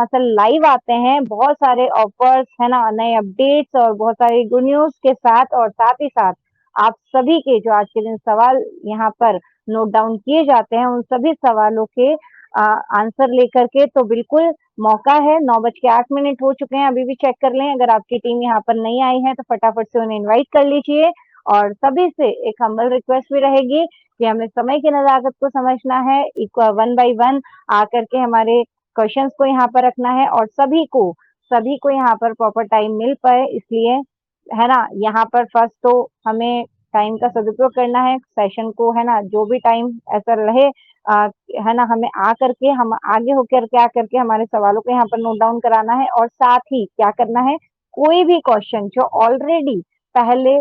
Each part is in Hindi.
मतलब लाइव आते हैं बहुत सारे ऑफर्स है ना, नए अपडेट्स और बहुत सारी गुड न्यूज के साथ। और साथ ही साथ आप सभी के जो आज के दिन सवाल यहाँ पर नोट डाउन किए जाते हैं, उन सभी सवालों के आंसर लेकर के तो बिल्कुल मौका है। 9:08 हो चुके हैं, अभी भी चेक कर लें। अगर आपकी टीम यहाँ पर नहीं आई है तो फटाफट से उन्हें इनवाइट कर लीजिए। और सभी से एक हम्बल रिक्वेस्ट भी रहेगी कि हमें समय की नजाकत को समझना है, वन बाय वन आकर के हमारे क्वेश्चंस को यहाँ पर रखना है और सभी को यहाँ पर प्रॉपर टाइम मिल पाए, इसलिए है ना, यहाँ पर फर्स्ट तो हमें टाइम का सदुपयोग करना है सेशन को, है ना, जो भी टाइम ऐसा रहे है ना, हमें आ करके हम आगे होकर के आकर के हमारे सवालों को यहाँ पर नोट डाउन कराना है। और साथ ही क्या करना है, कोई भी क्वेश्चन जो ऑलरेडी पहले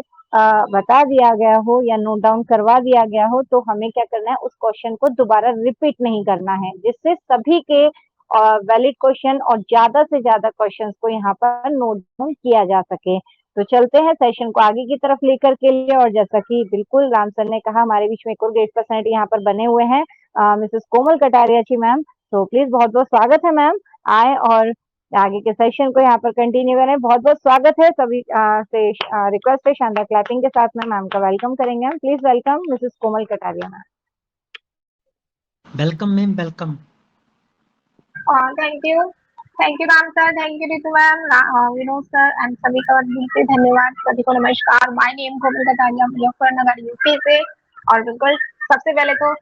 बता दिया गया हो या नोट डाउन करवा दिया गया हो, तो हमें क्या करना है, उस क्वेश्चन को दोबारा रिपीट नहीं करना है, जिससे सभी के वैलिड क्वेश्चन और ज्यादा से ज्यादा क्वेश्चंस को यहाँ पर नोट डाउन किया जा सके। तो चलते हैं सेशन को आगे की तरफ लेकर के लिए। और जैसा कि बिल्कुल राम सर ने कहा, हमारे बीच में एक और गेस्ट पर्सनैलिटी यहाँ पर बने हुए हैं, मिसेस कोमल कटारिया जी मैम। तो प्लीज बहुत बहुत स्वागत है मैम, आए और आगे के सेशन को यहाँ पर कंटिन्यू करें। बहुत बहुत स्वागत है सभी से रिक्वेस्ट है शानदार क्लैपिंग के साथ में मैम का वेलकम करेंगे हम। Please welcome Mrs Komal Kataria ma'am. Welcome ma'am, welcome. Thank you Ram sir, thank you Ritu ma'am, Vinod sir and सभी का दिल से धन्यवाद। सभी को नमस्कार। My name Komal Kataria, Muzaffarnagar UP से। और बिल्कुल सबसे पहले तो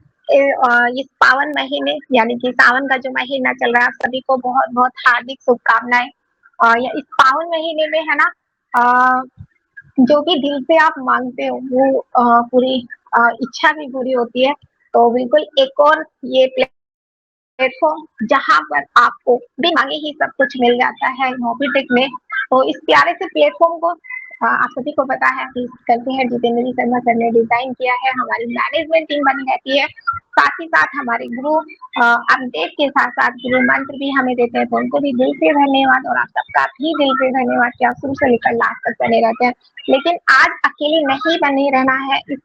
इस पावन महीने यानी कि सावन का जो महीना चल रहा है, आप सभी को बहुत बहुत हार्दिक शुभकामनाएं। और इस पावन महीने में है ना, जो भी दिल से आप मांगते हो वो पूरी इच्छा भी पूरी होती है। तो बिल्कुल एक और ये प्लेटफॉर्म जहाँ पर आपको बिन मांगे ही सब कुछ मिल जाता है मोबिटेक में। तो इस प्यारे से प्लेटफॉर्म को आप सभी को पता है कि करते हैं जितेंद्र शर्मा सर ने डिजाइन किया है, हमारी मैनेजमेंट टीम बनी रहती है। साथ ही साथ हमारे गुरु अपडेट के साथ साथ गुरु मंत्र भी हमें देते हैं, तो उनको भी दिल से धन्यवाद। और आप सबका भी दिल से धन्यवाद कि आप शुरू से लेकर लास्ट तक बने रहते हैं। लेकिन आज अकेले नहीं बने रहना है। इस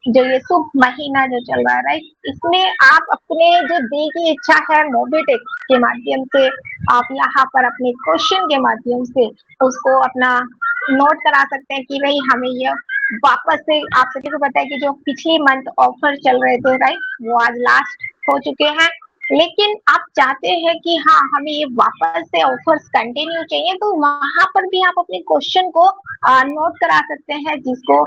जो ये शुभ महीना जो चल रहा है राइट, इसमें आप अपने जो दिल की इच्छा है मोबिटेक के माध्यम से आप यहाँ पर अपने क्वेश्चन के माध्यम से उसको अपना नोट करा सकते हैं कि भाई हमें ये वापस से, आप सभी को पता है कि जो पिछले मंथ ऑफर चल रहे थे राइट, वो आज लास्ट हो चुके हैं। लेकिन आप चाहते हैं कि हाँ हमें ये वापस से ऑफर्स कंटिन्यू चाहिए, तो वहां पर भी आप अपने क्वेश्चन को नोट करा सकते हैं, जिसको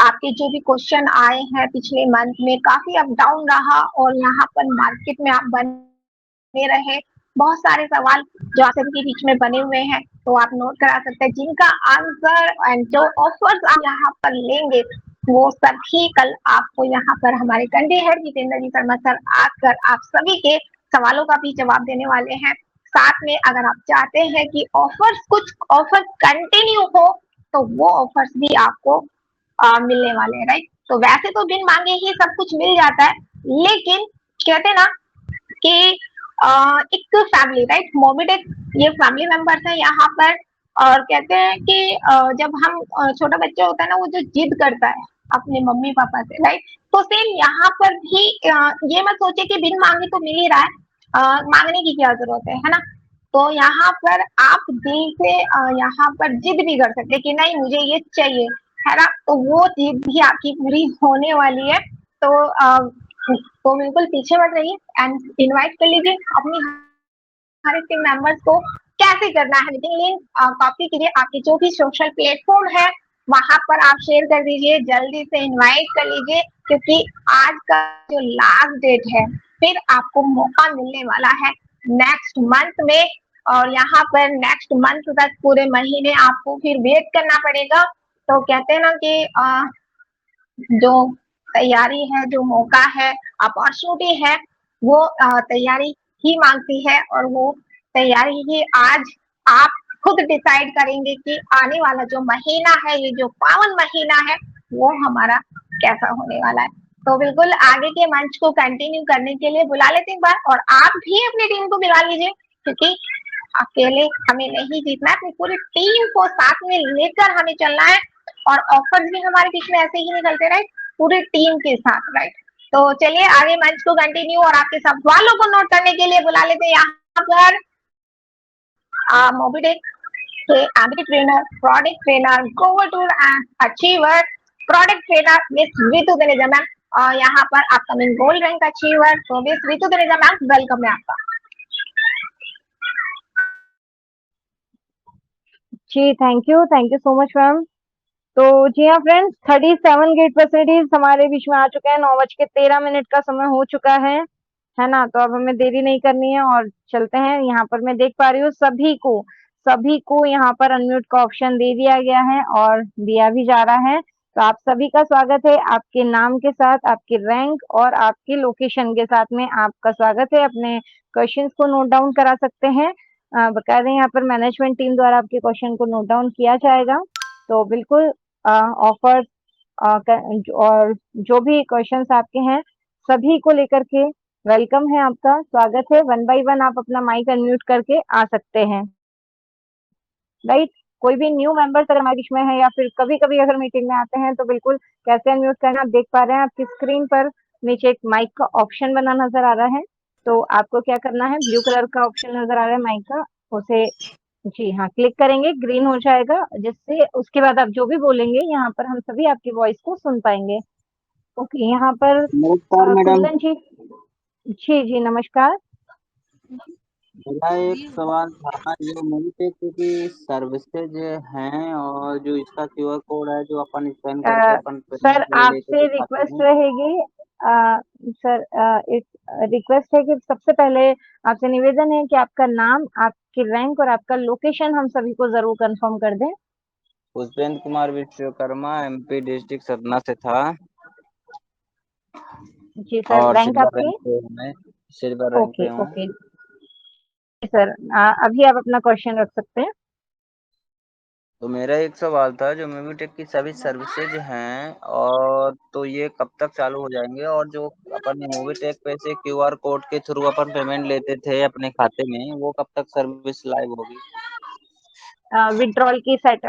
आपके जो भी क्वेश्चन आए हैं पिछले मंथ में, काफी अप डाउन रहा और यहाँ पर मार्केट में आप बने रहे, बहुत सारे सवाल जो आप सभी के बीच में बने हुए हैं, तो आप नोट करा सकते हैं, जिनका आंसर एंड जो ऑफर्स आप यहाँ पर लेंगे वो सभी कल आपको यहाँ पर हमारे कंडे हेड जितेंद्र जी शर्मा सर आकर आप सभी के सवालों का भी जवाब देने वाले हैं। साथ में अगर आप चाहते हैं कि कुछ ऑफर कंटिन्यू हो, तो वो ऑफर्स भी आपको मिलने वाले हैं राइट। तो वैसे तो बिन मांगे ही सब कुछ मिल जाता है, लेकिन कहते ना कि एक फैमिली राइट, मोबिटेक ये फैमिली मेंबर्स है यहाँ पर। और कहते हैं कि जब हम छोटा बच्चा होता है ना, वो जो जिद करता है अपने मम्मी पापा से राइट, तो सेम यहाँ पर भी ये मत सोचे कि बिन मांगे तो मिल ही रहा है, मांगने की क्या जरूरत है ना। तो यहाँ पर आप दिल से यहाँ पर जिद भी कर सकते हैं कि नहीं मुझे ये चाहिए, है ना, तो वो जिद भी आपकी पूरी होने वाली है। तो बिल्कुल पीछे मत रहिए एंड इनवाइट कर लीजिए अपनी हर एक टीम मेंबर्स को। कैसे करना है, मीटिंग लिंक कॉपी कीजिए, आपके जो भी सोशल प्लेटफॉर्म है वहां पर आप शेयर कर दीजिए, जल्दी से इनवाइट कर लीजिए, क्योंकि आज का जो लास्ट डेट है, फिर आपको मौका मिलने वाला है नेक्स्ट मंथ में। और यहाँ पर नेक्स्ट मंथ तक पूरे महीने आपको फिर वेट करना पड़ेगा। तो कहते हैं ना कि जो तैयारी है, जो मौका है, अपॉर्चुनिटी है, वो तैयारी ही मांगती है। और वो तैयारी ही आज आप खुद डिसाइड करेंगे कि आने वाला जो महीना है, ये जो पावन महीना है, वो हमारा कैसा होने वाला है। तो बिल्कुल आगे के मंच को कंटिन्यू करने के लिए बुला लेते हैं एक बार, और आप भी अपनी टीम को बुला लीजिए, क्योंकि अकेले हमें नहीं जीतना है, अपनी पूरी टीम को साथ में लेकर हमें चलना है। और ऑफर्स भी हमारे बीच में ऐसे ही निकलते राइट, पूरी टीम के साथ राइट। तो चलिए आगे मंच को कंटिन्यू और आपके सवालों को नोट करने के लिए बुला लेते हैं यहाँ पर मोबिटेक के एमबी ट्रेनर, प्रोडक्ट ट्रेनर, गोवर tour and achiever, product trainer miss Ritu Taneja ma'am, और यहाँ पर अपकमिंग गोल्ड रैंक अचीवर तो miss Ritu Taneja ma'am, welcome है आपका। जी thank you so much ma'am. तो जी हाँ फ्रेंड्स, 37 गेट फैसिलिटीज हमारे बीच में आ चुके हैं। 9:13 का समय हो चुका है ना। तो अब हमें देरी नहीं करनी है और चलते हैं। यहाँ पर मैं देख पा रही हूँ सभी को यहाँ पर अनम्यूट का ऑप्शन दे दिया गया है और दिया भी जा रहा है। तो आप सभी का स्वागत है। आपके नाम के साथ, आपके रैंक और आपके लोकेशन के साथ में आपका स्वागत है। अपने क्वेश्चंस को नोट डाउन करा सकते हैं। बकायदा यहाँ पर मैनेजमेंट टीम द्वारा आपके क्वेश्चन को नोट डाउन किया जाएगा। तो बिल्कुल ऑफर और जो भी क्वेश्चंस आपके हैं सभी को लेकर के वेलकम है, आपका स्वागत है। वन बाय वन आप अपना माइक अनम्यूट करके आ सकते हैं, राइट। कोई भी न्यू मेंबर्स अगर हमारे बीच में है या फिर कभी कभी अगर मीटिंग में आते हैं तो बिल्कुल कैसे अनम्यूट करना आप देख पा रहे हैं। आपकी स्क्रीन पर नीचे एक माइक का ऑप्शन बना नजर आ रहा है। तो आपको क्या करना है, ब्लू कलर का ऑप्शन नजर आ रहा है माइक का, उसे जी हाँ क्लिक करेंगे, ग्रीन हो जाएगा, जिससे उसके बाद आप जो भी बोलेंगे यहाँ पर हम सभी आपकी वॉइस को सुन पाएंगे। ओके, यहाँ पर नमस्कार मैडम। कुंदन जी। जी जी नमस्कार। मेरा एक सवाल था, जो मोबिटेक की सर्विसेज हैं और जो इसका क्यूआर कोड है जो अपन स्कैन करके अपन सर पेमेंट ले लेते आपसे थे खाते रिक्वेस्ट में। रहेगी, सर इस रिक्वेस्ट है कि सबसे पहले आपसे निवेदन है कि आपका नाम, आपकी रैंक और आपका लोकेशन हम सभी को जरूर कंफर्म कर दें। पुष्पेंद्र कुमार विश्वकर्मा, एमपी डिस्ट्रिक्ट सतना से था जी सर, और रैंक सिल्वर रैंक आपकी। पे हूँ मैं, सिल्वर रैंक पे ओके हूँ। ओके सर, अभी आप अपना क्वेश्चन रख सकते हैं। तो मेरा एक सवाल था, जो मोबिटेक की सभी सर्विसेज हैं और तो ये कब तक चालू हो जाएंगे, और जो अपन मोबिटेक पे से क्यूआर कोड के थ्रू अपन पेमेंट लेते थे अपने खाते में, वो कब तक सर्विस लाइव होगी? विड्रॉल की सेट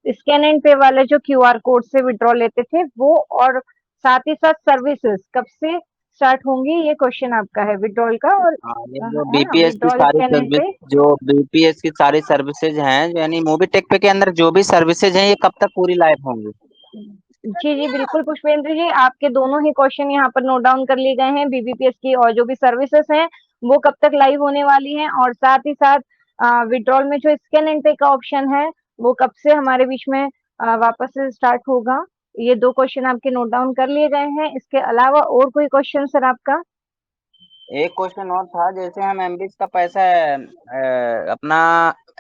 स्कैन एंड पे वाले जो क्यूआर कोड से विड्रॉल लेते थे वो, और साथ ही साथ सर्विसेज कब से स्टार्ट होंगी, ये क्वेश्चन आपका है विड्रॉल का। और हाँ, ये जो है ना, बीपीएस की विड्रॉल सारी स्कैन एंड सर्विस, पे। जो बीपीएस की सारी सर्विसेज हैं, यानी मोबिटेक पे के अंदर जो भी सर्विसेज हैं, ये कब तक पूरी लाइव होंगी? जी जी बिल्कुल पुष्पेंद्र जी, आपके दोनों ही क्वेश्चन यहाँ पर नोट डाउन कर लिए गए हैं। बीबीपीएस की और जो भी सर्विसेज हैं वो कब तक लाइव होने वाली हैं, और साथ ही साथ विड्रॉल में जो स्कैन एंड पे का ऑप्शन है वो कब से हमारे बीच में वापस से स्टार्ट होगा। ये दो क्वेश्चन आपके नोट डाउन कर लिए गए हैं। इसके अलावा और कोई क्वेश्चन सर आपका? एक क्वेश्चन और था, जैसे हम एमबीएच का पैसा अपना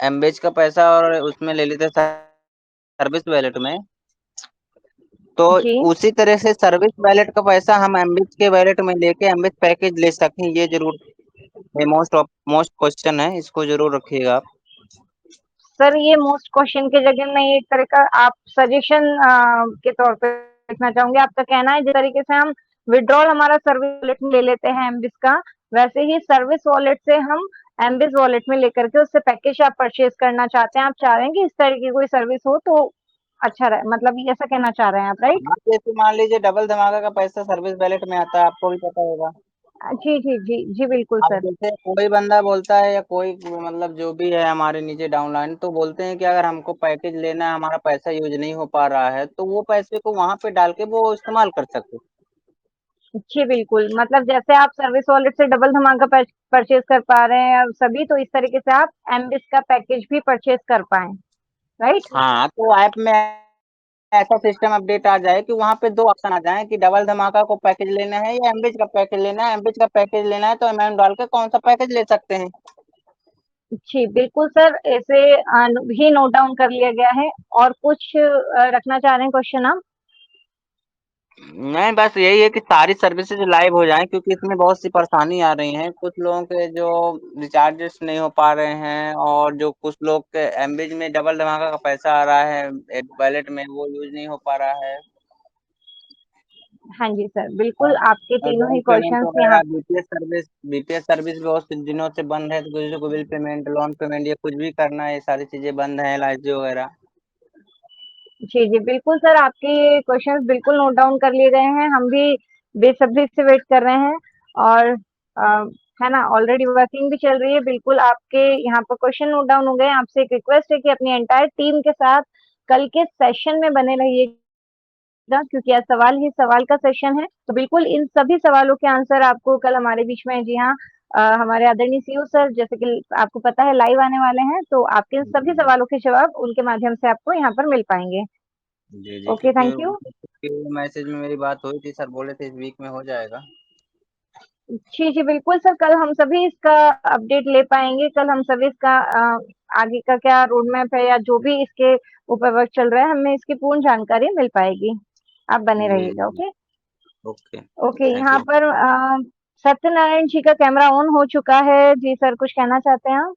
एमबीएच का पैसा और उसमें ले लेते सर्विस वैलेट में, तो जी उसी तरह से सर्विस वैलेट का पैसा हम एमबीएच के वैलेट में लेके एमबीएच पैकेज ले सकें, ये जरूर मोस्ट क्वेश्चन है, इसको जरूर रखिएगा आप। सर, ये मोस्ट क्वेश्चन के जगह मैं एक तरह का आप सजेशन के तौर पे देखना चाहूंगी। आपका कहना है जिस तरीके से हम विड्रॉल हमारा सर्विस वॉलेट में ले लेते हैं एमबिस का, वैसे ही सर्विस वॉलेट से हम एमबिस वॉलेट में लेकर के उससे पैकेज आप परचेज करना चाहते हैं। आप चाह रहे हैं कि इस तरह की कोई सर्विस हो तो अच्छा रहे, मतलब ये ऐसा कहना चाह रहे हैं आप, राइट? हाँ, जैसे मान लीजिए डबल धमाका का पैसा सर्विस वैलेट में आता है, आपको भी पता होगा। जी जी जी जी बिल्कुल अब सर। जैसे कोई बंदा बोलता है या कोई मतलब जो भी है हमारे नीचे डाउनलाइन, तो बोलते हैं कि अगर हमको पैकेज लेना है, हमारा पैसा यूज नहीं हो पा रहा है, तो वो पैसे को वहां पे डाल के वो इस्तेमाल कर सकते हैं। जी बिल्कुल, मतलब जैसे आप सर्विस वॉलेट से डबल धमाका परचेज कर पा रहे हैं अब सभी, तो इस तरीके से आप एमबिस का पैकेज भी परचेज कर पाए, राइट? हाँ, तो ऐप में ऐसा सिस्टम अपडेट आ जाए कि वहां पे दो ऑप्शन आ जाए कि डबल धमाका को पैकेज लेना है या एमबीएच का पैकेज लेना है। एमबीएच का पैकेज लेना है तो अमाउंट डाल के कौन सा पैकेज ले सकते हैं। जी बिल्कुल सर, ऐसे भी नोट डाउन कर लिया गया है। और कुछ रखना चाह रहे हैं क्वेश्चन आप? नहीं, बस यही है कि सारी सर्विसेज लाइव हो जाएं, क्योंकि इसमें बहुत सी परेशानी आ रही है। कुछ लोगों के जो रिचार्जेस नहीं हो पा रहे हैं, और जो कुछ लोग के एमबीज में डबल धमाका का पैसा आ रहा है वैलेट में, वो यूज नहीं हो पा रहा है। हाँ जी सर, और बिल्कुल आपके तीनों ही बैंक पेमेंट क्वेश्चंस यहाँ। वगैरह, बीपीएस सर्विस बहुत दिनों से बंद है, तो किसी को बिल पेमेंट, लोन पेमेंट या कुछ भी करना है, ये सारी चीजें बंद है, एलआईसी वगैरह। जी जी बिल्कुल सर, आपके क्वेश्चंस बिल्कुल नोट डाउन कर लिए गए हैं। हम भी बेसब्री से वेट कर रहे हैं। और है ना, ऑलरेडी वर्किंग भी चल रही है। बिल्कुल आपके यहाँ पर क्वेश्चन नोट डाउन हो गए। आपसे एक रिक्वेस्ट है कि अपनी एंटायर टीम के साथ कल के सेशन में बने रहिएगा, क्योंकि आज सवाल ही सवाल का सेशन है। तो बिल्कुल इन सभी सवालों के आंसर आपको कल हमारे बीच में, जी हाँ, हमारे आदरणीय सीईओ सर, जैसे कि आपको पता है, लाइव आने वाले हैं, तो आपके इन सभी सवालों के जवाब उनके माध्यम से आपको यहाँ पर मिल पाएंगे। जी जी, ओके, थैंक यू। क्योंकि मैसेज में मेरी बात हुई थी, सर बोले थे इस वीक में हो जाएगा। जी जी बिल्कुल सर, कल हम सभी इसका अपडेट ले पाएंगे। कल हम सभी इसका आगे का क्या रोड मैप है या जो भी इसके ऊपर वर्क चल रहा है, हमें इसकी पूर्ण जानकारी मिल पाएगी। आप बने जी रहिएगा। जी, ओके ओके, ओके। थैंक यहाँ यू। पर सत्यनारायण जी का कैमरा ऑन हो चुका है। जी सर, कुछ कहना चाहते हैं आप?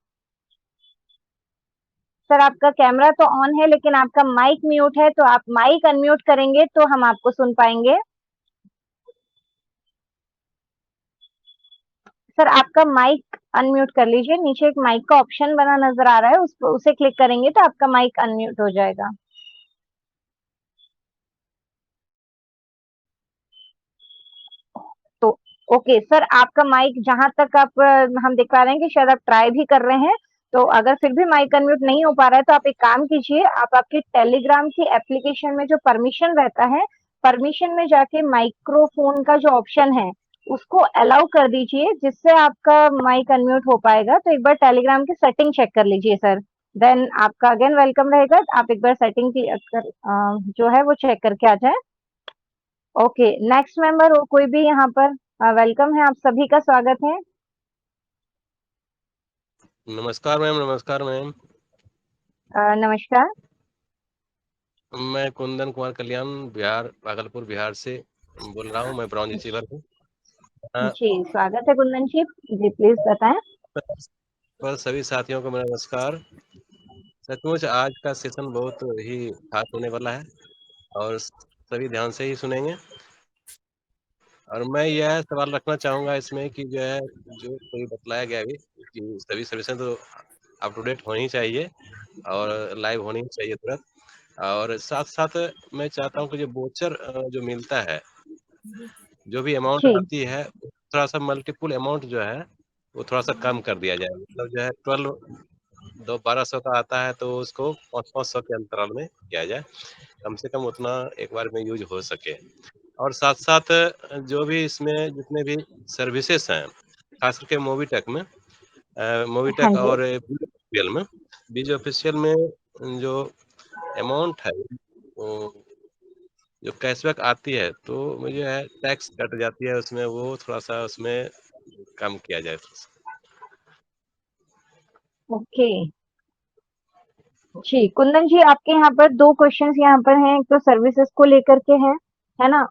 सर आपका कैमरा तो ऑन है, लेकिन आपका माइक म्यूट है, तो आप माइक अनम्यूट करेंगे तो हम आपको सुन पाएंगे। सर आपका माइक अनम्यूट कर लीजिए। नीचे एक माइक का ऑप्शन बना नजर आ रहा है, उसे क्लिक करेंगे तो आपका माइक अनम्यूट हो जाएगा। तो ओके सर, आपका माइक जहां तक आप हम देख पा रहे हैं कि शायद आप ट्राई भी कर रहे हैं। तो अगर फिर भी माइक अनम्यूट नहीं हो पा रहा है, तो आप एक काम कीजिए, आप आपके टेलीग्राम की एप्लीकेशन में जो परमिशन रहता है, परमिशन में जाके माइक्रोफोन का जो ऑप्शन है उसको अलाउ कर दीजिए, जिससे आपका माइक अनम्यूट हो पाएगा। तो एक बार टेलीग्राम की सेटिंग चेक कर लीजिए सर, देन आपका अगेन वेलकम रहेगा। आप एक बार सेटिंग की जो है वो चेक करके आ जाए। ओके, नेक्स्ट मेंबर हो कोई भी यहाँ पर? वेलकम है, आप सभी का स्वागत है। नमस्कार मैम, नमस्कार मैम। नमस्कार। मैं कुंदन कुमार कल्याण, बिहार, भागलपुर बिहार से बोल रहा हूँ। मैं ब्राउन अचीवर हूँ। जी स्वागत है कुंदन जी, जी प्लीज बताएं। पर सभी साथियों को मेरा नमस्कार। सचमुच आज का सेशन बहुत ही खास होने वाला है और सभी ध्यान से ही सुनेंगे। और मैं यह सवाल रखना चाहूँगा इसमें कि जो है, जो कोई बतलाया गया अभी कि सभी सर्विसें तो अप टू डेट होनी चाहिए और लाइव होनी चाहिए तुरंत। और साथ साथ मैं चाहता हूँ कि जो वोचर जो मिलता है, जो भी अमाउंट जी आती है, थोड़ा सा मल्टीपुल अमाउंट जो है वो थोड़ा सा कम कर दिया जाए। मतलब जो है 1200 का आता है तो उसको 500 के अंतराल में किया जाए, कम से कम उतना एक बार में यूज हो सके। और साथ साथ जो भी इसमें जितने भी सर्विसेज हैं, खास करके मोबीटेक में, हाँ मोबीटेक जी। और बीज ऑफिशियल में जो अमाउंट है, वो जो कैशबैक आती है, तो मुझे है टैक्स कट जाती है उसमें, वो थोड़ा सा उसमें कम किया जाए। ओके जी कुंदन जी, आपके यहाँ पर दो क्वेश्चंस यहाँ पर हैं। एक तो सर्विसेज को लेकर के हैं, है ना,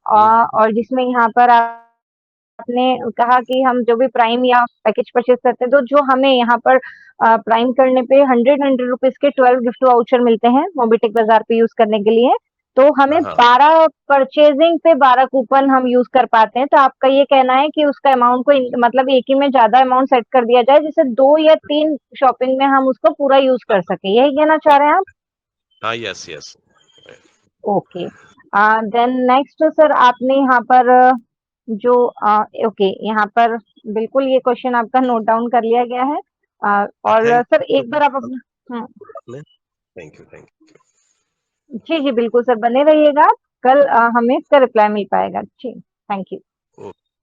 और जिसमें यहाँ पर आपने कहा कि हम जो भी प्राइम या पैकेज परचेज करते हैं, तो जो हमें यहाँ पर प्राइम करने पे 100 रुपीज के 12 गिफ्ट वाउचर मिलते हैं मोबीटेक बाजार पे यूज करने के लिए। तो हमें हाँ 12 परचेजिंग पे 12 कूपन हम यूज कर पाते हैं। तो आपका ये कहना है कि उसका अमाउंट को मतलब एक ही में ज्यादा अमाउंट सेट कर दिया जाए, जिससे 2 या 3 शॉपिंग में हम उसको पूरा यूज कर सके, यही कहना चाह रहे हैं आप? हाँ, yes yes. Okay, then next sir, आपने यहाँ पर जो ओके, यहाँ पर बिल्कुल ये क्वेश्चन आपका नोट डाउन कर लिया गया है। और थैंक सर एक बार आप अपना थैंक यू थैंक यू। जी जी बिल्कुल सर, बने रहिएगा। कल हमें इसका रिप्लाई मिल पाएगा। जी, थैंक यू।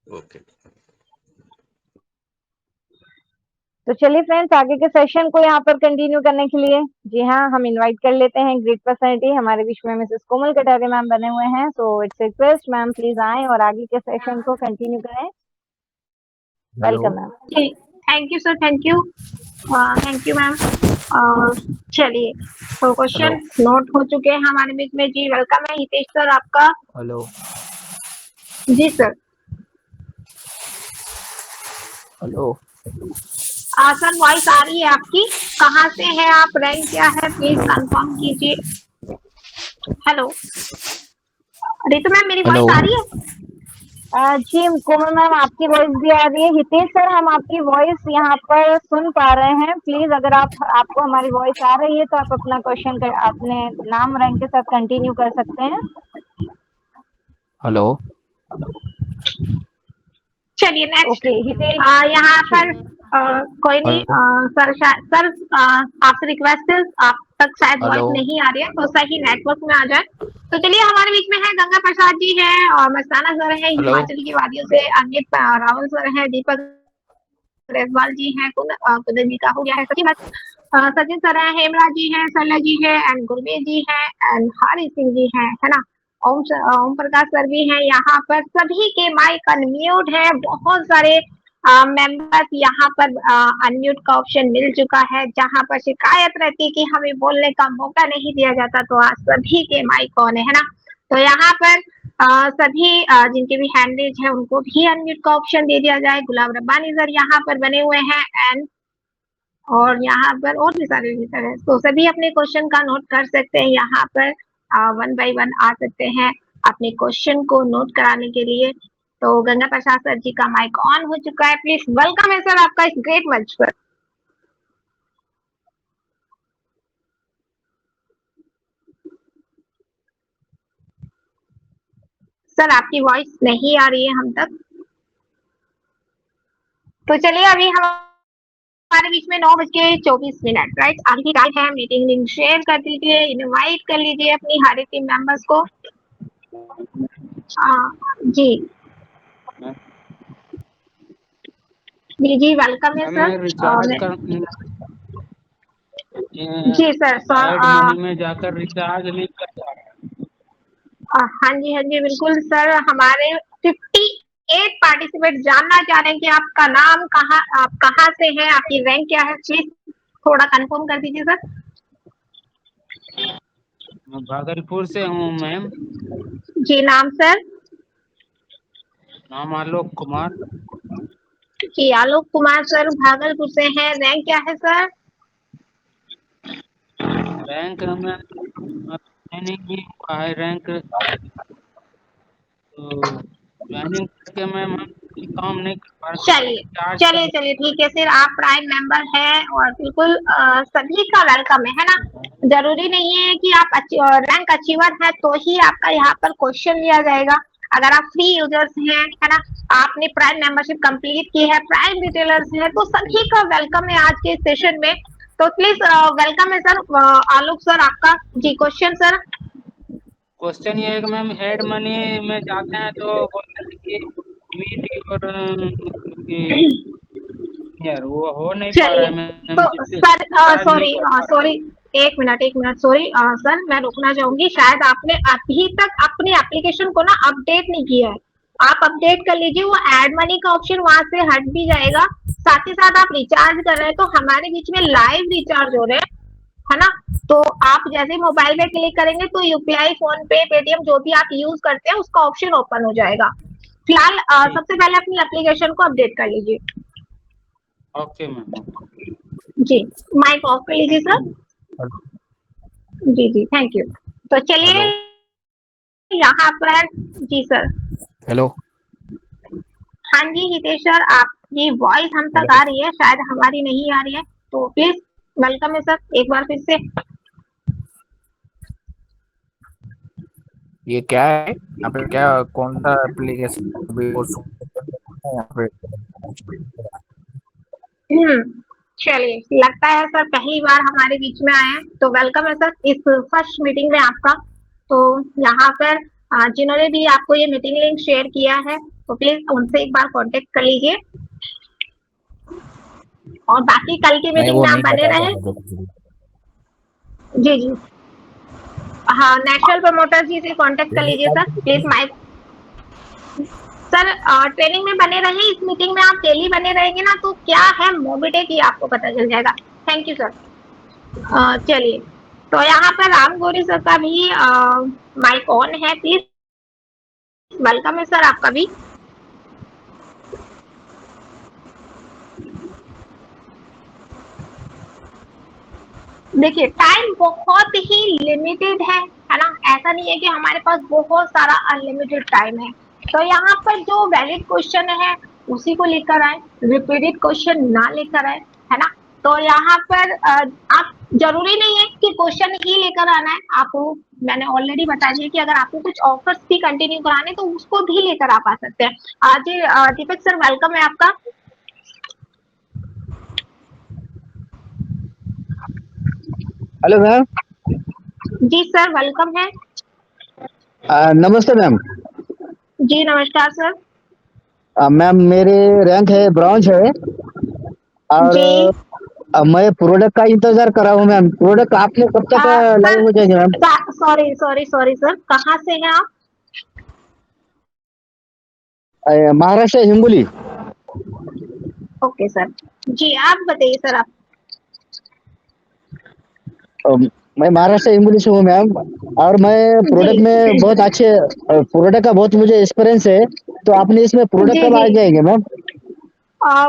ओके। तो चलिए फ्रेंड्स, आगे के सेशन को यहाँ पर कंटिन्यू करने के लिए, जी हाँ, हम इनवाइट कर लेते हैं ग्रेट पर्सनैलिटी। हमारे बीच में मिसेस कोमल कटारे मैम बने हुए हैं। So it's request, ma'am please आए और आगे के सेशन को कंटिन्यू करें। Welcome ma'am. जी, thank you sir, thank you ma'am. चलिए, तो क्वेश्चन नोट हो चुके हैं हमारे बीच में। जी वेलकम है हितेश सर आपका। हेलो। जी सर। हेलो। सर वॉइस आ रही है आपकी। कहाँ से है आप, रैंक क्या है, प्लीज कंफर्म कीजिए। हेलो रितु मैम, मेरी वॉइस आ रही है? जी कोमल मैम, आपकी वॉइस भी आ रही है। हितेश सर, हम आपकी वॉइस यहाँ पर सुन पा रहे हैं। प्लीज अगर आपको हमारी वॉइस आ रही है तो आप अपना क्वेश्चन अपने नाम रैंक के साथ कंटिन्यू कर सकते हैं। हेलो। चलिए नेक्स्ट। ओके हितेश यहाँ जी। पर कोई नहीं, सर आपसे रिक्वेस्ट है, आप तक शायद वॉइस हेलो। नहीं आ रही है, तो सही नेटवर्क में आ जाए। तो चलिए हमारे बीच में है गंगा प्रसाद जी हैं और मस्ताना सर है, हेलो। हिमाचल की वादियों से अंकित रावल सर है, दीपक रेसवाल जी हैं, कुदर जी का हो गया है, सचिन सर है, हेमराज जी हैं, सरला जी है एंड गुरमीत जी है एंड हारी सिंह जी है ना। ओम प्रकाश सर भी हैं यहाँ पर। सभी के माइक अनम्यूट है। बहुत सारे मेंबर्स यहाँ पर अनम्यूट का ऑप्शन मिल चुका है। जहाँ पर शिकायत रहती है कि हमें बोलने का मौका नहीं दिया जाता, तो आज सभी के माइक ऑन है ना। तो यहाँ पर सभी जिनके भी हैंड रेज है उनको भी अनम्यूट का ऑप्शन दे दिया जाए। गुलाब रब्बानी सर यहाँ पर बने हुए हैं एंड और यहाँ पर और भी सारे लीडर हैं, तो सभी अपने क्वेश्चन का नोट कर सकते हैं। यहाँ पर 1 बाय 1 आ सकते हैं अपने क्वेश्चन को नोट कराने के लिए। तो गंगा प्रसाद सर जी का माइक ऑन हो चुका है। प्लीज वेलकम है सर आपका इस ग्रेट मंच पर। सर आपकी वॉइस नहीं आ रही है हम तक। तो चलिए अभी हमारे बीच में 9:24 राइट, अभी टाइम है। मीटिंग लिंक शेयर कर दीजिए, इनवाइट कर लीजिए अपनी हर टीम मेंबर्स को। जी जी वेलकम है सर। जी सर मनी में जाकर रिचार्ज लिंक कर। हाँ जी बिल्कुल सर। हमारे 58 पार्टिसिपेट जानना चाह रहे हैं कि आपका नाम कहाँ, आप कहाँ से हैं, आपकी रैंक क्या है, प्लीज थोड़ा कंफर्म कर दीजिए सर। मैं भागलपुर से हूँ मैम। जी नाम सर? नाम आलोक कुमार। जी आलोक कुमार सर भागलपुर से हैं। रैंक क्या है सर? रैंक हमें ट्रेनिंग भी हुआ है रैंक, तो ज्वाइनिंग करके मैम काम नहीं कर पा रहे। चलिए ठीक है सर, आप प्राइम मेंबर हैं और बिल्कुल सभी का वेलकम है ना। जरूरी नहीं है कि आप रैंक अचीवर है तो ही आपका यहाँ पर क्वेश्चन लिया जाएगा। अगर आप फ्री यूजर्स हैं है ना, आपने प्राइम मेंबरशिप कंप्लीट की है, प्राइम रिटेलर्स हैं, तो सभी का वेलकम है आज के सेशन में। तो प्लीज वेलकम है सर। आलोक सर आपका जी क्वेश्चन सर। क्वेश्चन ये है कि मैम एड मनी में जाते हैं तो बोलते हैं कि मीट और यार वो हो नहीं पा रहा है मैम। तो सर सॉरी एक मिनट सॉरी सर, मैं रुकना चाहूंगी। शायद आपने अभी तक अपनी एप्लीकेशन को ना अपडेट नहीं किया है। आप अपडेट कर लीजिए, वो एड मनी का ऑप्शन वहां से हट भी जाएगा। साथ ही साथ आप रिचार्ज कर रहे हैं तो हमारे बीच में लाइव रिचार्ज हो रहे हैं है ना। तो आप जैसे मोबाइल में क्लिक करेंगे तो यूपीआई, फोन पे, पेटीएम जो भी आप यूज करते हैं उसका ऑप्शन ओपन हो जाएगा। फिलहाल सबसे पहले अपनी एप्लीकेशन को अपडेट कर लीजिए। Okay ma'am. जी माइक ऑफ कर लीजिए सर। Ji thank you. तो चलिए यहाँ पर जी सर। हेलो। हाँ जी हितेश सर, आपकी वॉइस हम तक आ रही है, शायद हमारी नहीं आ रही है, तो प्लीज वेलकम है सर एक बार फिर से। ये क्या है यहाँ पे, क्या कौन सा एप्लीकेशन चलिए लगता है सर पहली बार हमारे बीच में आए हैं, तो वेलकम है सर इस फर्स्ट मीटिंग में आपका। तो यहाँ पर जिन्होंने भी आपको ये मीटिंग लिंक शेयर किया है तो प्लीज उनसे एक बार कांटेक्ट कर लीजिए और बाकी कल की मीटिंग में आप बने रहे। जी हाँ, नेशनल प्रमोटर जी से कांटेक्ट कर लीजिए sir please. Mic sir training में बने रहे, इस मीटिंग में आप डेली बने रहेंगे ना, तो क्या है मोबिटेक ये आपको पता चल जाएगा। Thank you sir. चलिए तो यहाँ पर राम गौरी सर का भी माइक ऑन है, प्लीज वेलकम है सर आपका भी। देखिए टाइम बहुत ही लिमिटेड है ना, ऐसा नहीं है कि हमारे पास बहुत सारा अनलिमिटेड टाइम है। तो यहाँ पर जो वैलिड क्वेश्चन है उसी को लेकर आए, रिपीटेड क्वेश्चन ना लेकर आए है ना। तो यहाँ पर आप जरूरी नहीं है कि क्वेश्चन ही लेकर आना है, आपको मैंने ऑलरेडी बता दिया कि अगर आपको कुछ ऑफर्स भी कंटिन्यू कराने तो उसको भी लेकर आप आ सकते हैं। आज दीपक सर वेलकम है आपका। Hello ma'am. जी सर वेलकम है। नमस्ते मैम। जी नमस्कार सर। मैम मेरे रैंक है ब्रॉन्ज है और जी मैं प्रोडक्ट का इंतजार कर रहा हूँ मैम। प्रोडक्ट आपने कब तक लाइव हो जाएंगे ma'am? Sir sorry sorry sorry sir, कहाँ से हैं आप? महाराष्ट्र हिंगोली। Okay sir. जी आप बताइए सर आप। मैं महाराष्ट्र हिंगोली से हूँ मैम और मैं प्रोडक्ट में जी बहुत अच्छे प्रोडक्ट का बहुत मुझे एक्सपीरियंस है। तो आपने इसमें प्रोडक्ट जी कब आ जी जाएंगे मैम?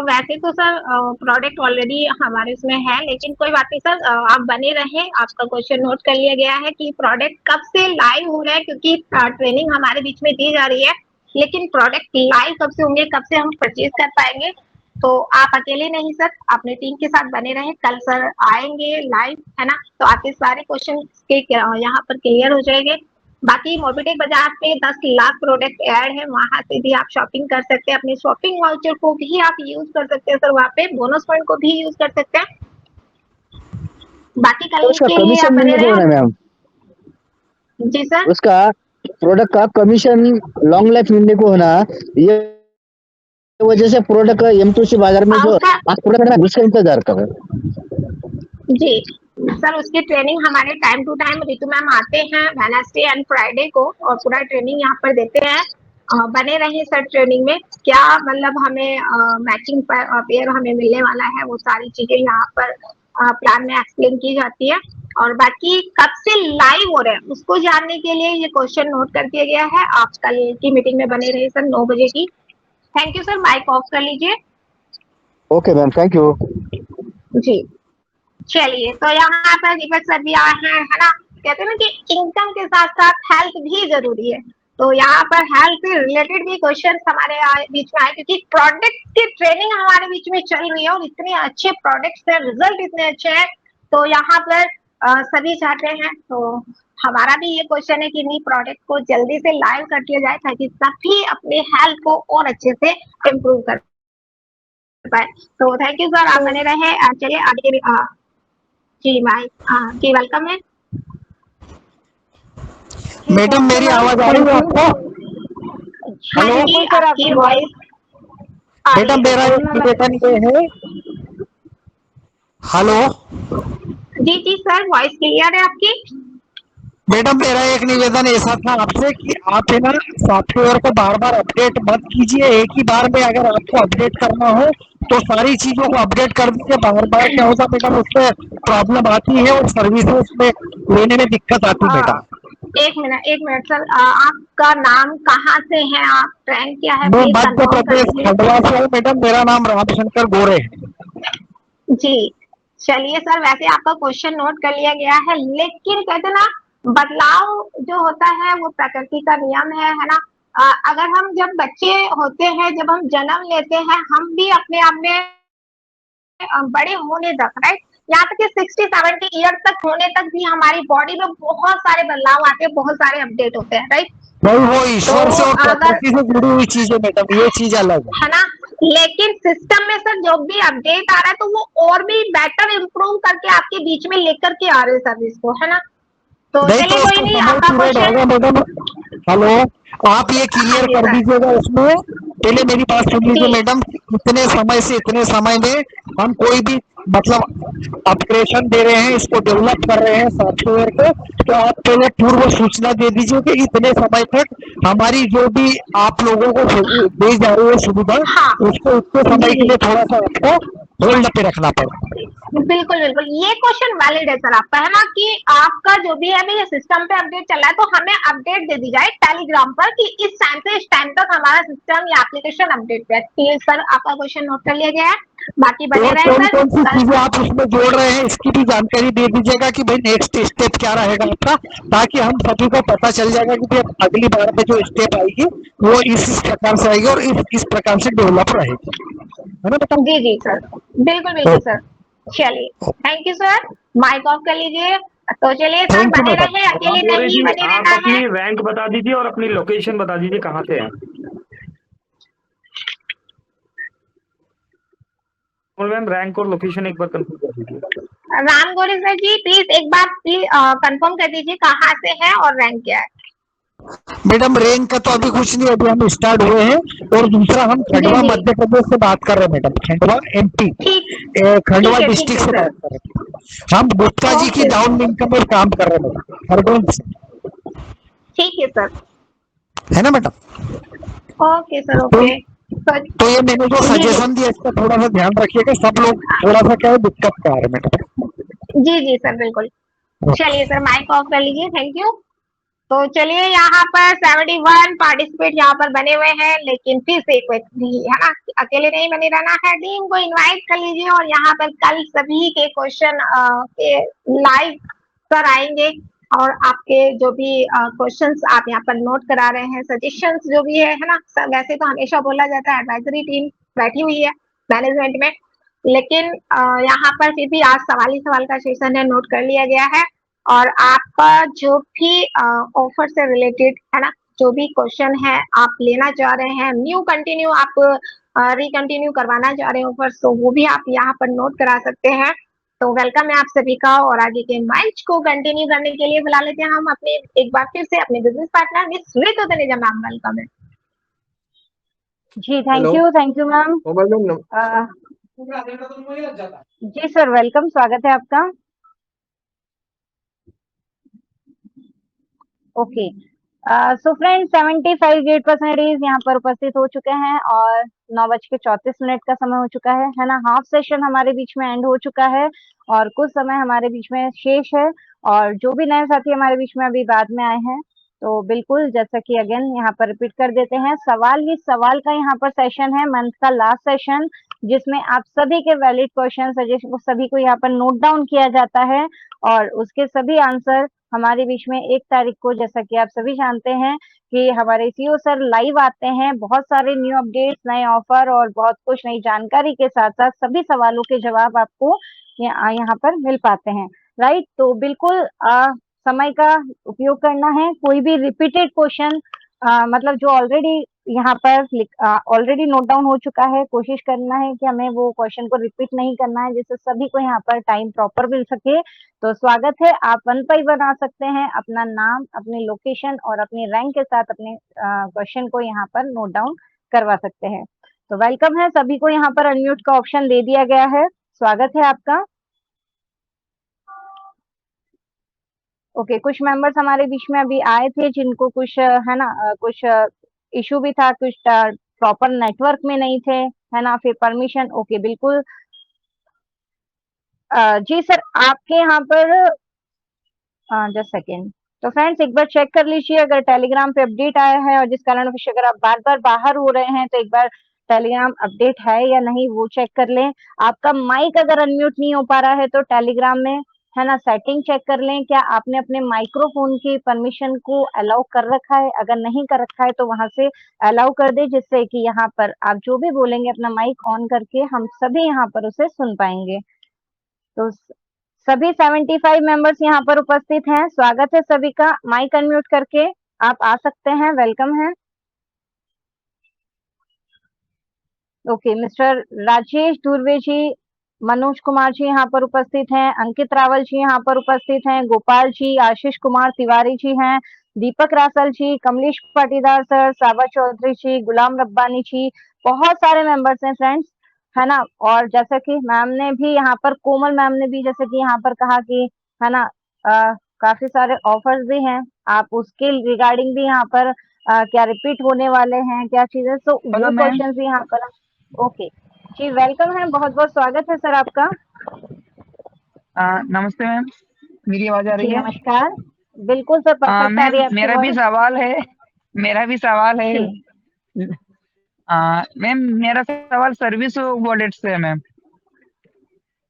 वैसे तो सर प्रोडक्ट ऑलरेडी हमारे इसमें है, लेकिन कोई बात नहीं सर, आप बने रहें। आपका क्वेश्चन नोट कर लिया गया है कि प्रोडक्ट कब से लाइव हो रहा है, क्योंकि ट्रेनिंग हमारे बीच में दी जा रही है, लेकिन प्रोडक्ट लाइव कब से होंगे, कब से हम परचेज कर पाएंगे। तो आप अकेले नहीं सर, अपने टीम के साथ बने रहें। कल सर आएंगे लाइव, है ना, तो आपके सारे क्वेश्चन के यहाँ पर क्लियर हो जाएंगे। बाकी मोबिटेक बाजार पे 10 लाख प्रोडक्ट ऐड है, वहां से भी आप शॉपिंग कर सकते हैं। अपने शॉपिंग वाउचर को भी आप यूज कर सकते हैं सर, वहाँ पे बोनस पॉइंट को भी यूज कर सकते हैं। बाकी तो कल उसका के लिए आप कमीशन बने मिलने को है रहे। मैम? जी सर। उसका प्रोडक्ट का कमीशन लॉन्ग लाइफ मिलने को होना, ये वजह से प्रोडक्ट M2C बाजार में जो उसका आज प्रोडक्ट है उसका इंतजार कर रहे हैं। जी सर, उसकी ट्रेनिंग हमारे time to time Ritu ma'am आते हैं वेडनेसडे एंड फ्राइडे को, और पूरा ट्रेनिंग यहाँ पर देते हैं। बने रहिए सर ट्रेनिंग में। क्या मतलब हमें मैचिंग पेयर हमें मिलने वाला है, वो सारी चीजें यहाँ पर प्लान में एक्सप्लेन की जाती है। और बाकी कब से लाइव हो रहे हैं उसको जानने के लिए ये क्वेश्चन नोट कर दिया गया है। आप कल की मीटिंग में बने रहिए सर 9 बजे की। Thank you sir, mic off कर लीजिए। Okay ma'am, thank you. जी चलिए, तो यहाँ पर दीपक सर भी आए हैं, है ना। कहते हैं ना कि इनकम के साथ साथ हेल्थ भी जरूरी है, तो यहाँ पर हेल्थ से रिलेटेड भी क्वेश्चन हमारे बीच में आए, क्योंकि प्रोडक्ट की ट्रेनिंग हमारे बीच में चल रही है और इतने अच्छे प्रोडक्ट्स हैं, रिजल्ट इतने अच्छे हैं, तो यहाँ पर सभी चाहते हैं। तो हमारा भी ये क्वेश्चन है कि नहीं, प्रोडक्ट को जल्दी से लाइव कर दिया जाए ताकि सभी अपने हेल्थ को और अच्छे से इम्प्रूव कर पाए। तो थैंक यू सर, आप बने रहे। चलिए आगे जी भाई, हाँ जी वेलकम है। मैडम मेरी आवाज आ रही है आपको? हाँ जी, सर आपकी वॉइस आ रही मैडम मेरा एक निवेदन ये है। हेलो जी जी सर, वॉइस क्लियर है आपकी। मैडम, मेरा एक निवेदन ऐसा था आपसे कि आप है ना सॉफ्टवेयर को बार बार अपडेट मत कीजिए। एक ही बार में अगर आपको अपडेट करना हो तो सारी चीजों को अपडेट कर दीजिए। बार बार क्या होगा मैडम, उससे प्रॉब्लम आती है और सर्विसेज में लेने में दिक्कत आती है मैडम। एक मिनट सर, आपका नाम कहाँ से है, आप रैंक क्या है, मैं प्लीज मध्य कंफर्म कर प्रदेश दीजिए। खंडवा से हूँ मैडम, मेरा नाम रामशंकर गोरे है। जी चलिए सर, वैसे आपका क्वेश्चन नोट कर लिया गया है, लेकिन कहते हैं ना, बदलाव जो होता है वो प्रकृति का नियम है ना। अगर हम जब बच्चे होते हैं, जब हम जन्म लेते हैं, हम भी अपने आप में बड़े होने तक, राइट, यहाँ तक कि 60-70 ईयर तक होने तक भी हमारी बॉडी में बहुत सारे बदलाव आते हैं, बहुत सारे अपडेट होते हैं, राइट। वो ईश्वर से और अगर प्रकृति से जुड़ी हुई चीज है मैडम, ये चीज अलग है ना, लेकिन सिस्टम में सर जो भी अपडेट आ रहा है तो वो और भी बेटर इम्प्रूव करके आपके बीच में लेकर के आ रहे हैं सर्विस को, है ना। तो नहीं। चलिए तो कोई उसका नहीं, समय आपका पीरियड क्वेश्चन। होगा मैडम। हेलो, आप ये क्लियर जी कर सर। दीजिएगा उसमें। पहले मेरी बात सुन लीजिए जी मैडम। इतने समय से इतने समय में हम कोई भी मतलब अपग्रेडेशन दे रहे हैं, इसको डेवलप कर रहे हैं सॉफ्टवेयर को, तो आप पहले पूर्व सूचना दे दीजिए कि इतने समय तक हमारी जो भी आप लोगों को दी जा रही है सुविधा, हाँ उसको उतने जी समय के जी लिए थोड़ा सा आपको होल्ड पे रखना पड़ेगा। बिल्कुल बिल्कुल, ये क्वेश्चन वैलिड है सर आपका, है ना, कि आपका जो भी है अभी सिस्टम पे अपडेट चल रहा है, तो हमें अपडेट दे दी जाए टेलीग्राम पर कि इस टाइम से इस टाइम तक हमारा सिस्टम या एप्लीकेशन अपडेट पे है। सर आपका क्वेश्चन नोट कर लिया गया है, बाकी बने और रहे कौन सर। कौन सी कल चीजें आप उसमें जोड़ रहे हैं इसकी भी जानकारी दे दीजिएगा कि भाई नेक्स्ट स्टेप क्या रहेगा आपका, ताकि हम सभी को पता चल जाएगा कि भाई अगली बार में जो स्टेप आएगी वो इस प्रकार से आएगी और इस प्रकार से डेवलप रहेगी, है ना बेटा। जी जी सर, बिल्कुल बिल्कुल सर। चलिए thank you sir, mic off कर लीजिए। तो चलिए सर, थैंक यू बने मैडम। रहे, अकेले गौरी नहीं जी, बने आप रहना है। अपनी रैंक बता दीजिए और अपनी लोकेशन बता दीजिए कहाँ से हैं। मैम रैंक और लोकेशन एक बार कंफर्म कर दीजिए। राम गौरी सर जी, प्लीज एक बार कंफर्म कर दीजिए कहाँ से है और रैंक क्या है। मैडम रैंक का तो अभी कुछ नहीं, अभी हम स्टार्ट हुए हैं। और दूसरा, हम जी खंडवा जी, मध्य प्रदेश से बात कर रहे हैं मैडम, खंडवा एमपी, ठीक खंडवा ठीक है डिस्ट्रिक्ट से सर। बात कर रहे हैं। हम गुप्ता जी की ओके डाउन लिंक में काम कर रहे हैं मैडम, खरगोन से, ठीक है सर। है ना मैडम? ओके सर, तो ओके। तो तो ये मैंने जो जी जी सजेशन दिया, इसका थोड़ा सा ध्यान रखिएगा। सब लोग थोड़ा सा क्या है, दिक्कत का आ रहे हैं मैडम। जी जी सर, बिल्कुल। चलिए सर, माइक ऑफ कर लीजिए, थैंक यू। तो चलिए, यहाँ पर 71 पार्टिसिपेट यहाँ पर बने हुए हैं, लेकिन फिर से एक व्यक्ति है ना, अकेले नहीं बने रहना है, टीम को इनवाइट कर लीजिए। और यहाँ पर कल सभी के क्वेश्चन के लाइव सर आएंगे, और आपके जो भी क्वेश्चंस आप यहाँ पर नोट करा रहे हैं, सजेशंस जो भी है ना सर, वैसे तो हमेशा बोला जाता है एडवाइजरी टीम बैठी हुई है मैनेजमेंट में, लेकिन यहाँ पर फिर भी आज सवाल ही सवाल का सेशन है, नोट कर लिया गया है। और आपका जो भी ऑफर से रिलेटेड है ना, जो भी क्वेश्चन है आप लेना चाह रहे हैं, न्यू कंटिन्यू आप रिकंटिन्यू करवाना चाह रहे हैं ऑफर, तो वो भी आप यहाँ पर नोट करा सकते हैं। तो वेलकम है आप सभी का, और आगे के मैच को कंटिन्यू करने के लिए बुला लेते हैं हम अपने एक बार फिर से अपने business partner miss Smriti Taneja ma'am, welcome है। जी थैंक यू मैम। जी सर, वेलकम, स्वागत है आपका। Okay, so friends 75 gate percentage यहाँ पर उपस्थित हो चुके हैं, और 9:34 का समय हो चुका है ना। हाफ सेशन हमारे बीच में एंड हो चुका है, और कुछ समय हमारे बीच में शेष है। और जो भी नए साथी हमारे बीच में अभी बाद में आए हैं, तो बिल्कुल जैसा कि अगेन यहाँ पर रिपीट कर देते हैं, सवाल ही सवाल का यहाँ पर सेशन है, मंथ का लास्ट सेशन, जिसमें आप सभी के वैलिड क्वेश्चन सजेशन सभी को यहाँ पर नोट डाउन किया जाता है, और उसके सभी आंसर हमारे बीच में 1 तारीख को, जैसा कि आप सभी जानते हैं कि हमारे सीईओ सर लाइव आते हैं, बहुत सारे न्यू अपडेट्स, नए ऑफर और बहुत कुछ नई जानकारी के साथ साथ सभी सवालों के जवाब आपको यहाँ पर मिल पाते हैं, राइट। तो बिल्कुल समय का उपयोग करना है। कोई भी रिपीटेड क्वेश्चन मतलब जो ऑलरेडी यहाँ पर ऑलरेडी नोट डाउन हो चुका है, कोशिश करना है कि हमें वो क्वेश्चन को रिपीट नहीं करना है, जिससे सभी को यहाँ पर टाइम प्रॉपर मिल सके। तो स्वागत है, आप 1 बाय 1 आ सकते हैं, अपना नाम, अपनी लोकेशन और अपनी रैंक के साथ अपने क्वेश्चन को यहाँ पर नोट डाउन करवा सकते हैं। तो वेलकम है, सभी को यहाँ पर अनम्यूट का ऑप्शन दे दिया गया है, स्वागत है आपका। ओके, कुछ मेंबर्स हमारे बीच में अभी आए थे, जिनको कुछ है ना कुछ इशू भी था, कुछ प्रॉपर नेटवर्क में नहीं थे, है ना, फिर परमिशन। ओके, बिल्कुल जी सर, आपके यहाँ पर जस्ट सेकेंड। तो फ्रेंड्स एक बार चेक कर लीजिए, अगर टेलीग्राम पे अपडेट आया है, और जिस कारण अगर आप बार बार बाहर हो रहे हैं, तो एक बार टेलीग्राम अपडेट है या नहीं वो चेक कर लें। आपका माइक अगर अनम्यूट नहीं हो पा रहा है, तो टेलीग्राम में है ना सेटिंग चेक कर लें, क्या आपने अपने माइक्रोफोन की परमिशन को अलाउ कर रखा है। अगर नहीं कर रखा है तो वहां से अलाउ कर दे, जिससे कि यहाँ पर आप जो भी बोलेंगे अपना माइक ऑन करके हम सभी यहाँ पर उसे सुन पाएंगे। तो सभी 75 मेंबर्स यहाँ पर उपस्थित हैं, स्वागत है सभी का। माइक अनम्यूट करके आप आ सकते हैं, वेलकम है। ओके, मिस्टर राजेश धुर्वे जी, मनोज कुमार जी यहाँ पर उपस्थित हैं, अंकित रावल जी यहाँ पर उपस्थित हैं, गोपाल जी, आशीष कुमार तिवारी जी हैं, दीपक रासल जी, कमलेश पाटीदार सर, साबा चौधरी जी, गुलाम रब्बानी जी, बहुत सारे मेंबर्स हैं फ्रेंड्स, है ना। और जैसा कि मैम ने भी यहाँ पर, कोमल मैम ने भी जैसे कि यहाँ पर कहा कि है ना काफी सारे ऑफर्स भी हैं, आप उसके रिगार्डिंग भी यहाँ पर क्या रिपीट होने वाले हैं, क्या चीजें, तो वो क्वेश्चन भी यहाँ पर। ओके जी, वेलकम है, बहुत बहुत स्वागत है सर आपका। नमस्ते मैम, मेरी आवाज आ रही जी है? नमस्कार, बिल्कुल सर, परफेक्ट आ मैम रही है आपकी मेरा भी वॉइस। सवाल है, मेरा भी सवाल है। जी मैम मेरा सवाल सर्विस वॉलेट से है मैम।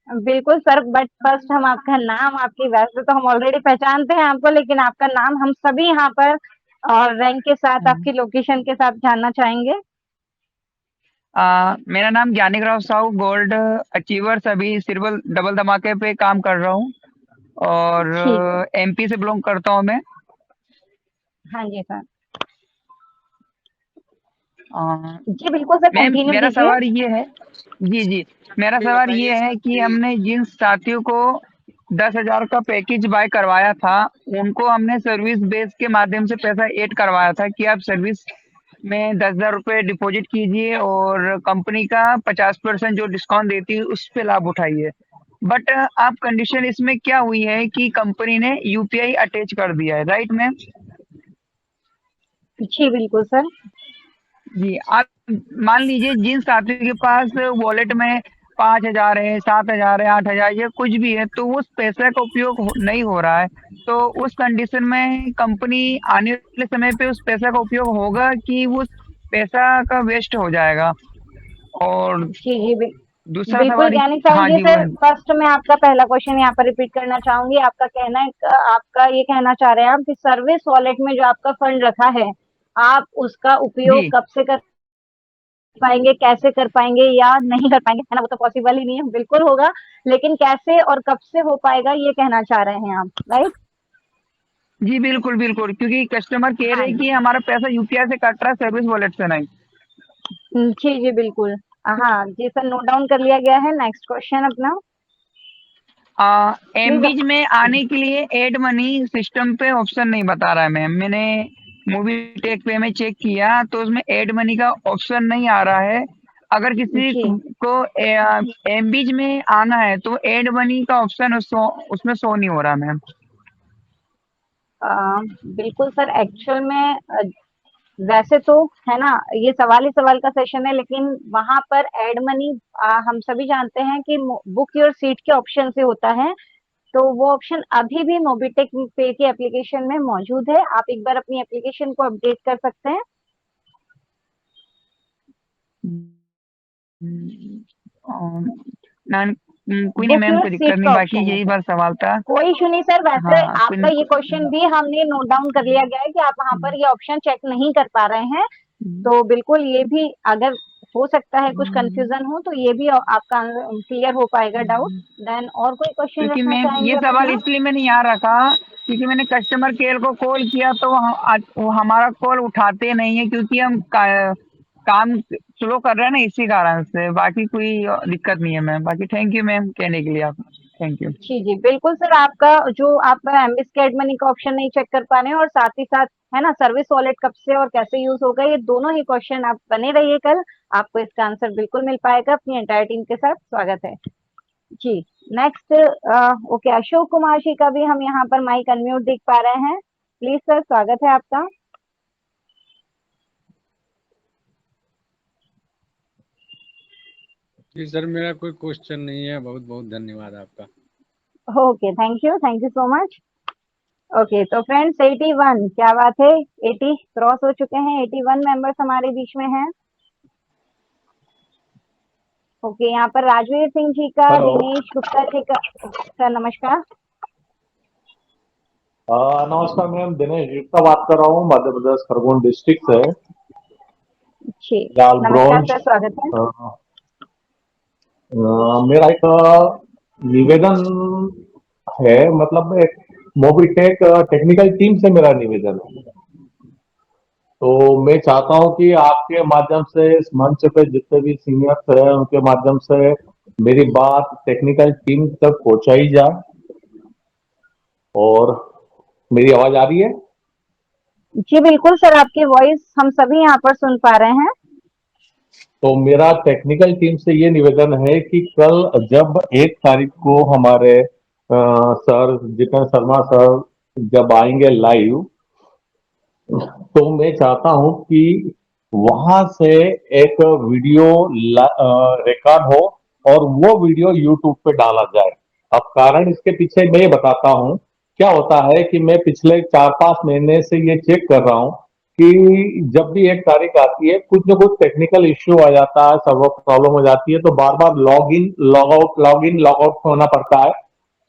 बिल्कुल सर, बट फर्स्ट हम आपका नाम, आपकी, वैसे तो हम ऑलरेडी पहचानते हैं आपको, लेकिन आपका नाम हम सभी यहाँ पर और रैंक के साथ आपकी लोकेशन के साथ जानना चाहेंगे। मेरा नाम ज्ञानिक राव साहू, गोल्ड अचीवर्स, अभी सिर्बल डबल धमाके पे काम कर रहा हूँ। और ठीक है। एमपी से बिलोंग करता हूँ मैं। हाँ जी सर। अ, जी बिल्कुल सर, मैम कंटिन्यू मेरा कीजिए। सवाल ये है, जी, मेरा सवाल ये है कि हमने जिन साथियों को 10,000 का पैकेज बाय करवाया था, उनको हमने सर्विस बेस के माध्यम से पैसा ऐड करवाया था कि आप सर्विस में 10,000 रुपए डिपॉजिट कीजिए और कंपनी का 50% जो डिस्काउंट देती है उस पे लाभ उठाइए। बट आप कंडीशन इसमें क्या हुई है कि कंपनी ने यूपीआई अटैच कर दिया है, राइट मैम? जी बिल्कुल सर। जी, आप मान लीजिए जिन साथियों के पास वॉलेट में 5,000 है, 7,000 है, 8,000 या कुछ भी है, तो उस पैसे का उपयोग नहीं हो रहा है, तो उस कंडीशन में कंपनी आने वाले समय पे उस पैसा का उपयोग होगा कि उस पैसा का वेस्ट हो जाएगा? और जी जी दूसरा बिल्कुल सवाल, ज्ञानी साहब, हाँ ये जी, सर फर्स्ट मैं आपका पहला क्वेश्चन यहाँ पर रिपीट करना चाहूंगी। आपका कहना है, आपका ये कहना चाह रहे हैं आप कि सर्विस वॉलेट में जो आपका फंड रखा है, आप उसका उपयोग जी, कब से कर पाएंगे, कैसे कर पाएंगे या नहीं कर पाएंगे, है ना? वो तो पॉसिबल ही नहीं है, बिल्कुल होगा, लेकिन कैसे और कब से हो पाएगा ये कहना चाह रहे हैं आप, राइट? जी, बिल्कुल, बिल्कुल, क्योंकि कस्टमर कह रहे हाँ हैं कि जी। हमारा पैसा यूपीआई से कट रहा है, सर्विस वॉलेट से नहीं। जी जी बिल्कुल। हाँ जी सर, नोट डाउन कर लिया गया है। नेक्स्ट क्वेश्चन अपना प्लीज। एमबीज में आने के लिए एड मनी सिस्टम पे ऑप्शन नहीं बता रहा है मैम। मैंने मूवी टेक पे में चेक किया तो उसमें एड मनी का ऑप्शन नहीं आ रहा है। अगर किसी जी को एमबीज में आना है तो एड मनी का ऑप्शन उसमें शो नहीं हो रहा मैम। अ, बिल्कुल सर, एक्चुअल में वैसे तो है ना, ये सवाल ही सवाल का सेशन है, लेकिन वहां पर एड मनी हम सभी जानते हैं कि बुक योर सीट के ऑप्शन से होता है। तो वो ऑप्शन अभी भी मोबिटेक पे की एप्लीकेशन में मौजूद है। आप एक बार अपनी एप्लीकेशन को अपडेट कर सकते हैं। कोई नहीं बुक मैम, योर कोई दिक्कत सीट नहीं, का बाकी ऑप्शन है यही सर। बार सवाल था। कोई इशू नहीं सर, वैसे हाँ, आपका ये क्वेश्चन भी हमने नोट डाउन कर लिया गया है कि आप वहां पर ये ऑप्शन चेक नहीं कर पा रहे हैं। तो बिल्कुल ये भी, अगर हो सकता है कुछ कंफ्यूजन हो तो ये भी आपका क्लियर हो पाएगा डाउट। देन और कोई क्वेश्चन क्योंकि रखना मैम चाहेंगे ये सवाल अपना? इसलिए मैंने यहाँ रखा क्योंकि मैंने कस्टमर केयर को कॉल किया तो वो हमारा कॉल उठाते नहीं है, क्योंकि हम काम स्लो कर रहे हैं ना, इसी कारण से। बाकी कोई दिक्कत नहीं है मैम। बाकी थैंक यू मैम कहने के लिए आप, थैंक यू। जी जी बिल्कुल सर, आपका जो आप एमबीस के एड मनी का ऑप्शन नहीं चेक कर पा रहे हैं, और साथ ही साथ है ना सर्विस वॉलेट कब से और कैसे यूज होगा, ये दोनों ही क्वेश्चन आप बने रहिए कल, आपको इसका आंसर बिल्कुल मिल पाएगा। अपनी एंटायर टीम के साथ स्वागत है जी। नेक्स्ट, ओके, अशोक कुमार जी का भी हम यहाँ पर माइक अनम्यूट देख पा रहे हैं। प्लीज सर, स्वागत है आपका। जी सर, मेरा कोई क्वेश्चन नहीं है। बहुत बहुत धन्यवाद आपका। Okay, thank you so much. Okay तो फ्रेंड्स, 81, क्या बात है, 80 क्रॉस हो चुके हैं, 81 मेंबर्स हमारे बीच में हैं। ओके, यहाँ पर राजवीर सिंह जी का, हेलो। दिनेश गुप्ता जी का, सर नमस्कार। नमस्कार मैम, दिनेश गुप्ता बात कर रहा हूँ, मध्य प्रदेश खरगोन डिस्ट्रिक्ट से। जी लाल नमस्कार ब्रॉन्ज। सर, स्वागत है। मेरा एक निवेदन है, मतलब एक मोबिटेक टेक्निकल टीम से मेरा निवेदन है। तो मैं चाहता हूँ कि आपके माध्यम से इस मंच पे जितने भी सीनियर्स हैं उनके माध्यम से मेरी बात टेक्निकल टीम तक पहुंचाई जाए। और मेरी आवाज आ रही है? जी बिल्कुल सर, आपकी वॉइस हम सभी यहाँ पर सुन पा रहे हैं। तो मेरा टेक्निकल टीम से ये निवेदन है कि कल जब 1 तारीख को हमारे सर जितेंद्र शर्मा सर जब आएंगे लाइव, तो मैं चाहता हूं कि वहां से एक वीडियो रिकॉर्ड हो और वो वीडियो यूट्यूब पे डाला जाए। अब कारण इसके पीछे मैं ये बताता हूं। क्या होता है कि मैं पिछले 4-5 महीने से ये चेक कर रहा हूं कि जब भी 1 तारीख आती है कुछ न कुछ टेक्निकल इश्यू आ जाता है, सर्वर प्रॉब्लम हो जाती है, तो बार बार लॉग इन लॉग आउट होना पड़ता है।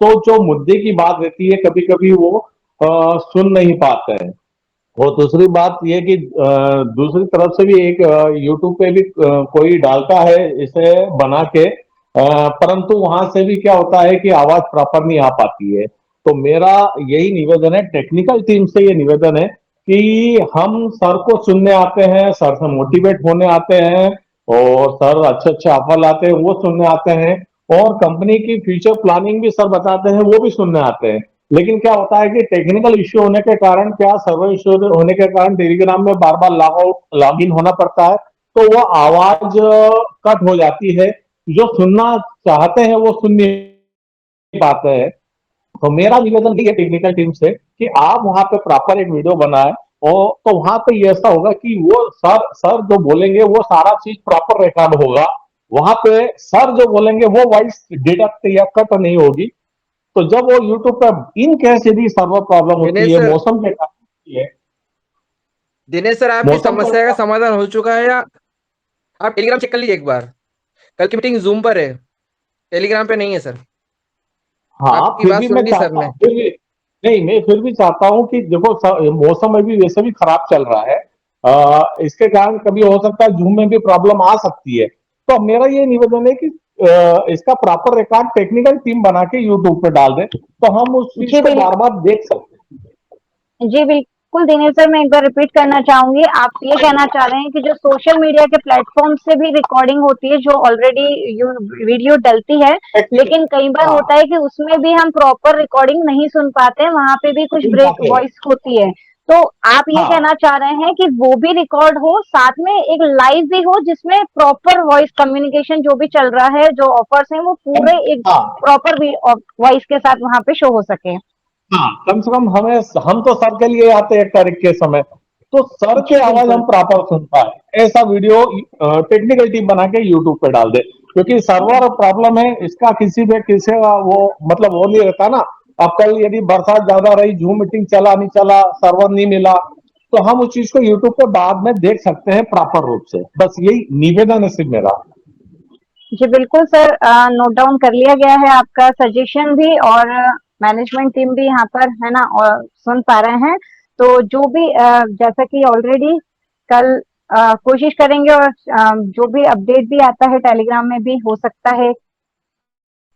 तो जो मुद्दे की बात रहती है कभी कभी वो सुन नहीं पाते हैं। और दूसरी बात ये कि दूसरी तरफ से भी एक यूट्यूब पे भी कोई डालता है इसे बना के, परंतु वहां से भी क्या होता है कि आवाज प्रॉपर नहीं आ पाती है। तो मेरा यही निवेदन है, टेक्निकल टीम से ये निवेदन है कि हम सर को सुनने आते हैं, सर से मोटिवेट होने आते हैं, और सर अच्छे अच्छे ऑफर लाते हैं वो सुनने आते हैं, और कंपनी की फ्यूचर प्लानिंग भी सर बताते हैं वो भी सुनने आते हैं। लेकिन क्या होता है कि टेक्निकल इश्यू होने के कारण, क्या सर्वर इश्यू होने के कारण टेलीग्राम में बार बार लॉग इन होना पड़ता है, तो वो आवाज कट हो जाती है, जो सुनना चाहते हैं वो सुन नहीं पाते हैं। तो मेरा निवेदन ये है टेक्निकल टीम से कि आप वहां पे प्रॉपर एक वीडियो बनाए, और तो वहां पे ये ऐसा होगा कि वो सर जो बोलेंगे वो सारा चीज प्रॉपर रिकॉर्ड होगा। वहां पे सर जो बोलेंगे वो वॉइस डिडक्ट या कट नहीं होगी। तो जब वो यूट्यूब पे इन केस यदि सर्वर प्रॉब्लम होती है, मौसम के कारण होती है। दिनेश सर, आपकी समस्या का समाधान हो चुका है, या आप टेलीग्राम चेक कर लीजिए एक बार। कल की मीटिंग जूम पर है, टेलीग्राम पे नहीं है सर। हाँ, आपकी फिर बात भी सुन मैं ली सर चाहता ने। हूँ, नहीं, मैं फिर भी चाहता हूँ कि देखो मौसम अभी वैसे भी खराब चल रहा है, इसके कारण कभी हो सकता है जूम में भी प्रॉब्लम आ सकती है। तो मेरा ये निवेदन है कि इसका प्रॉपर रिकॉर्ड टेक्निकल टीम बना के यूट्यूब पे डाल दे, तो हम उस चीज जी को बार बार देख सकते हैं। जी बिल्कुल दिनेश सर, मैं एक बार रिपीट करना चाहूंगी। आप ये कहना चाह रहे हैं कि जो सोशल मीडिया के प्लेटफॉर्म से भी रिकॉर्डिंग होती है, जो ऑलरेडी वीडियो डलती है, लेकिन कई बार होता है कि उसमें भी हम प्रॉपर रिकॉर्डिंग नहीं सुन पाते हैं, वहां पे भी कुछ ब्रेक वॉइस होती है। तो आप ये कहना चाह रहे हैं कि वो भी रिकॉर्ड हो, साथ में एक लाइव भी हो, जिसमें प्रॉपर वॉइस कम्युनिकेशन जो भी चल रहा है, जो ऑफर्स हैं, वो पूरे एक प्रॉपर वॉइस के साथ वहां पे शो हो सके। हाँ, कम से कम हम तो सर के लिए आते हैं 1 तारीख के समय, तो सर की आवाज हम प्रॉपर सुन पाए, ऐसा वीडियो टेक्निकल टीम बना के यूट्यूब पे डाल दे। क्योंकि सर्वर प्रॉब्लम है, इसका किसी का वो मतलब वो नहीं रहता ना। अब कल यदि बरसात ज्यादा रही, जूम मीटिंग चला नहीं चला, सर्वर नहीं मिला, तो हम उस चीज को यूट्यूब पे बाद में देख सकते हैं प्रॉपर रूप से। बस यही निवेदन है सिर्फ मेरा। जी बिल्कुल सर, नोट डाउन कर लिया गया है आपका सजेशन भी, और मैनेजमेंट टीम भी यहाँ पर है ना, और सुन पा रहे हैं। तो जो भी जैसा कि ऑलरेडी कल कोशिश करेंगे, और जो भी अपडेट भी आता है टेलीग्राम में भी, हो सकता है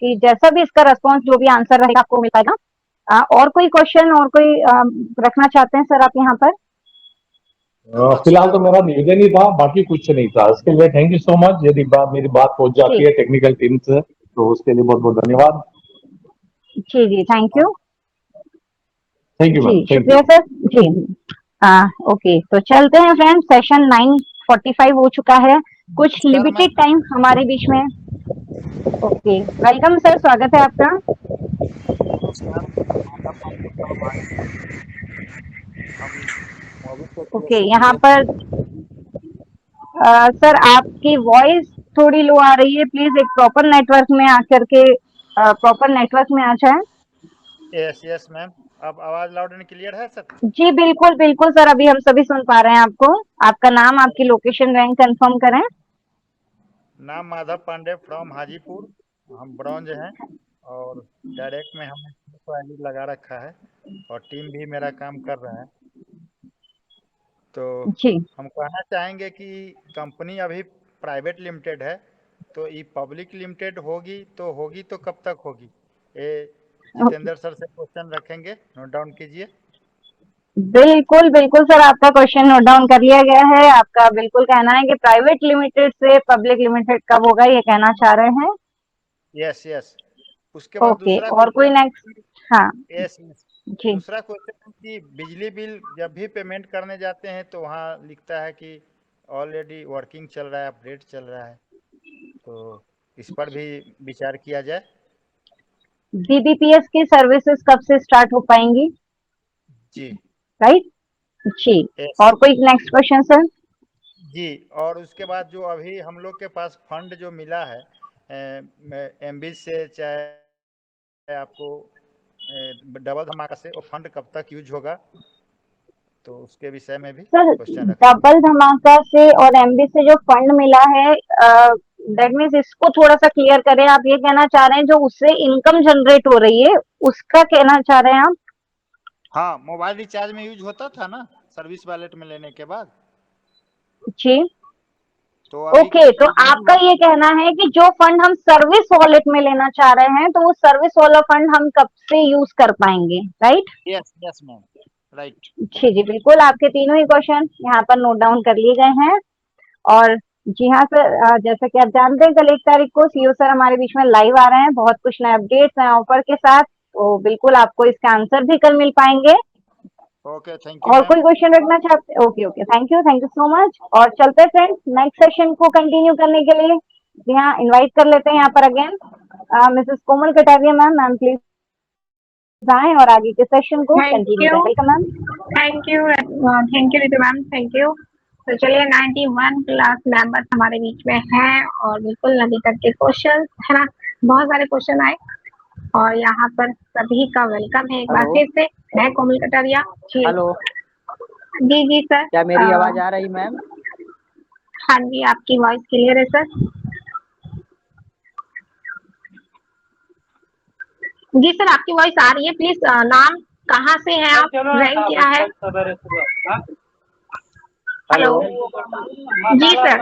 कि जैसा भी इसका रेस्पॉन्स, जो भी आंसर रहेगा आपको मिल पाएगा। और कोई क्वेश्चन और कोई रखना चाहते हैं सर आप यहाँ पर? फिलहाल तो मेरा निवेदन ही था, बाकी कुछ नहीं था। इसके लिए थैंक यू सो मच। यदि मेरी बात पहुंच जाती है टेक्निकल टीम से, तो उसके लिए बहुत बहुत धन्यवाद। जी जी, thank you. Thank you ma'am, जी शुक्रिया सर जी। ओके, तो चलते हैं फ्रेंड्स, सेशन 9:45 हो चुका है, कुछ लिमिटेड टाइम हमारे बीच में। ओके, वेलकम सर, स्वागत है आपका। ओके, यहाँ पर सर आपकी वॉइस थोड़ी लो आ रही है, प्लीज एक प्रॉपर नेटवर्क में आकर के प्रॉपर नेटवर्क में आ जाए। यस यस मैम, अब आवाज लाउड एंड क्लियर है सर? जी बिल्कुल बिल्कुल सर, अभी हम सभी सुन पा रहे हैं आपको। आपका नाम, आपकी लोकेशन, रैंक कंफर्म करें। नाम माधव पांडे फ्रॉम हाजीपुर, हम ब्रॉन्ज हैं, और डायरेक्ट में हमने आईडी लगा रखा है, और टीम भी मेरा काम कर रहा है। तो हम कहना चाहेंगे कि कंपनी अभी प्राइवेट लिमिटेड है, तो ये पब्लिक लिमिटेड होगी तो कब तक होगी? ये जितेंद्र सर से क्वेश्चन रखेंगे, नोट डाउन कीजिए। बिल्कुल बिल्कुल सर, आपका क्वेश्चन नोट डाउन कर लिया गया है। आपका बिल्कुल कहना है कि प्राइवेट लिमिटेड से पब्लिक लिमिटेड कब होगा, ये कहना चाह रहे हैं। Yes yes. उसके बाद दूसरा और कोई नेक्स्ट? हाँ यस जी। दूसरा क्वेश्चन कि बिजली बिल जब भी पेमेंट करने जाते हैं तो वहाँ लिखता है कि ऑलरेडी वर्किंग चल रहा है, अपडेट चल रहा है, तो इस पर भी विचार किया जाए। बीबीपीएस की सर्विसेज कब से स्टार्ट हो पाएंगी? जी राइट जी। और कोई नेक्स्ट क्वेश्चन सर? जी, और उसके बाद जो अभी हम लोग के पास फंड जो मिला है एमबी से, चाहे आपको डबल धमाका से, वो फंड कब तक यूज होगा, तो उसके विषय में भी सर क्वेश्चन रखें। डबल धमाका से और एमबी से जो फंड मिला है, दैट मीन्स इसको थोड़ा सा क्लियर करें। आप ये कहना चाह रहे हैं जो उससे इनकम जनरेट हो रही है, उसका कहना चाह रहे हैं आप? हाँ, मोबाइल रिचार्ज में यूज होता था ना सर्विस वॉलेट में लेने के बाद। जी। तो अभी ओके, तो आपका ये कहना है कि जो फंड हम सर्विस वॉलेट में लेना चाह रहे हैं, तो वो सर्विस वाला फंड हम कब से यूज कर पाएंगे, right? Yes yes ma'am, right. जी जी, बिल्कुल, आपके तीनों ही क्वेश्चन यहाँ पर नोट डाउन कर लिए गए हैं। और जी हाँ सर, जैसा कि आप जानते हैं, कल 1 तारीख को सीईओ सर हमारे बीच में लाइव आ रहे हैं, बहुत कुछ नए अपडेट्स हैं ऑफर के साथ, तो बिल्कुल आपको इसका आंसर भी कल मिल पाएंगे। ओके, थैंक यू और मैम। कोई क्वेश्चन रखना चाहते? Okay okay, thank you so much. और चलते हैं फ्रेंड्स नेक्स्ट सेशन को कंटिन्यू करने के लिए। जी हाँ, इनवाइट कर लेते हैं यहाँ पर again Mrs Komal Kataria ma'am. Ma'am please आए और आगे के सेशन को कंटिन्यू करें। Welcome ma'am. Thank you Ritu ma'am, thank you. तो चलिए 91 क्लास मेंबर्स हमारे बीच में हैं और बिल्कुल अभी तक के क्वेश्चन है ना, बहुत सारे क्वेश्चन आए और यहाँ पर सभी का वेलकम है एक बार फिर से। मैं कोमल कटारिया। हेलो, जी जी सर, क्या मेरी आवाज आ रही मैम? हाँ जी, आपकी वॉइस क्लियर है सर। जी सर, आपकी वॉइस आ रही है। प्लीज नाम कहाँ से हैं आप, रैंक क्या है? हेलो जी सर।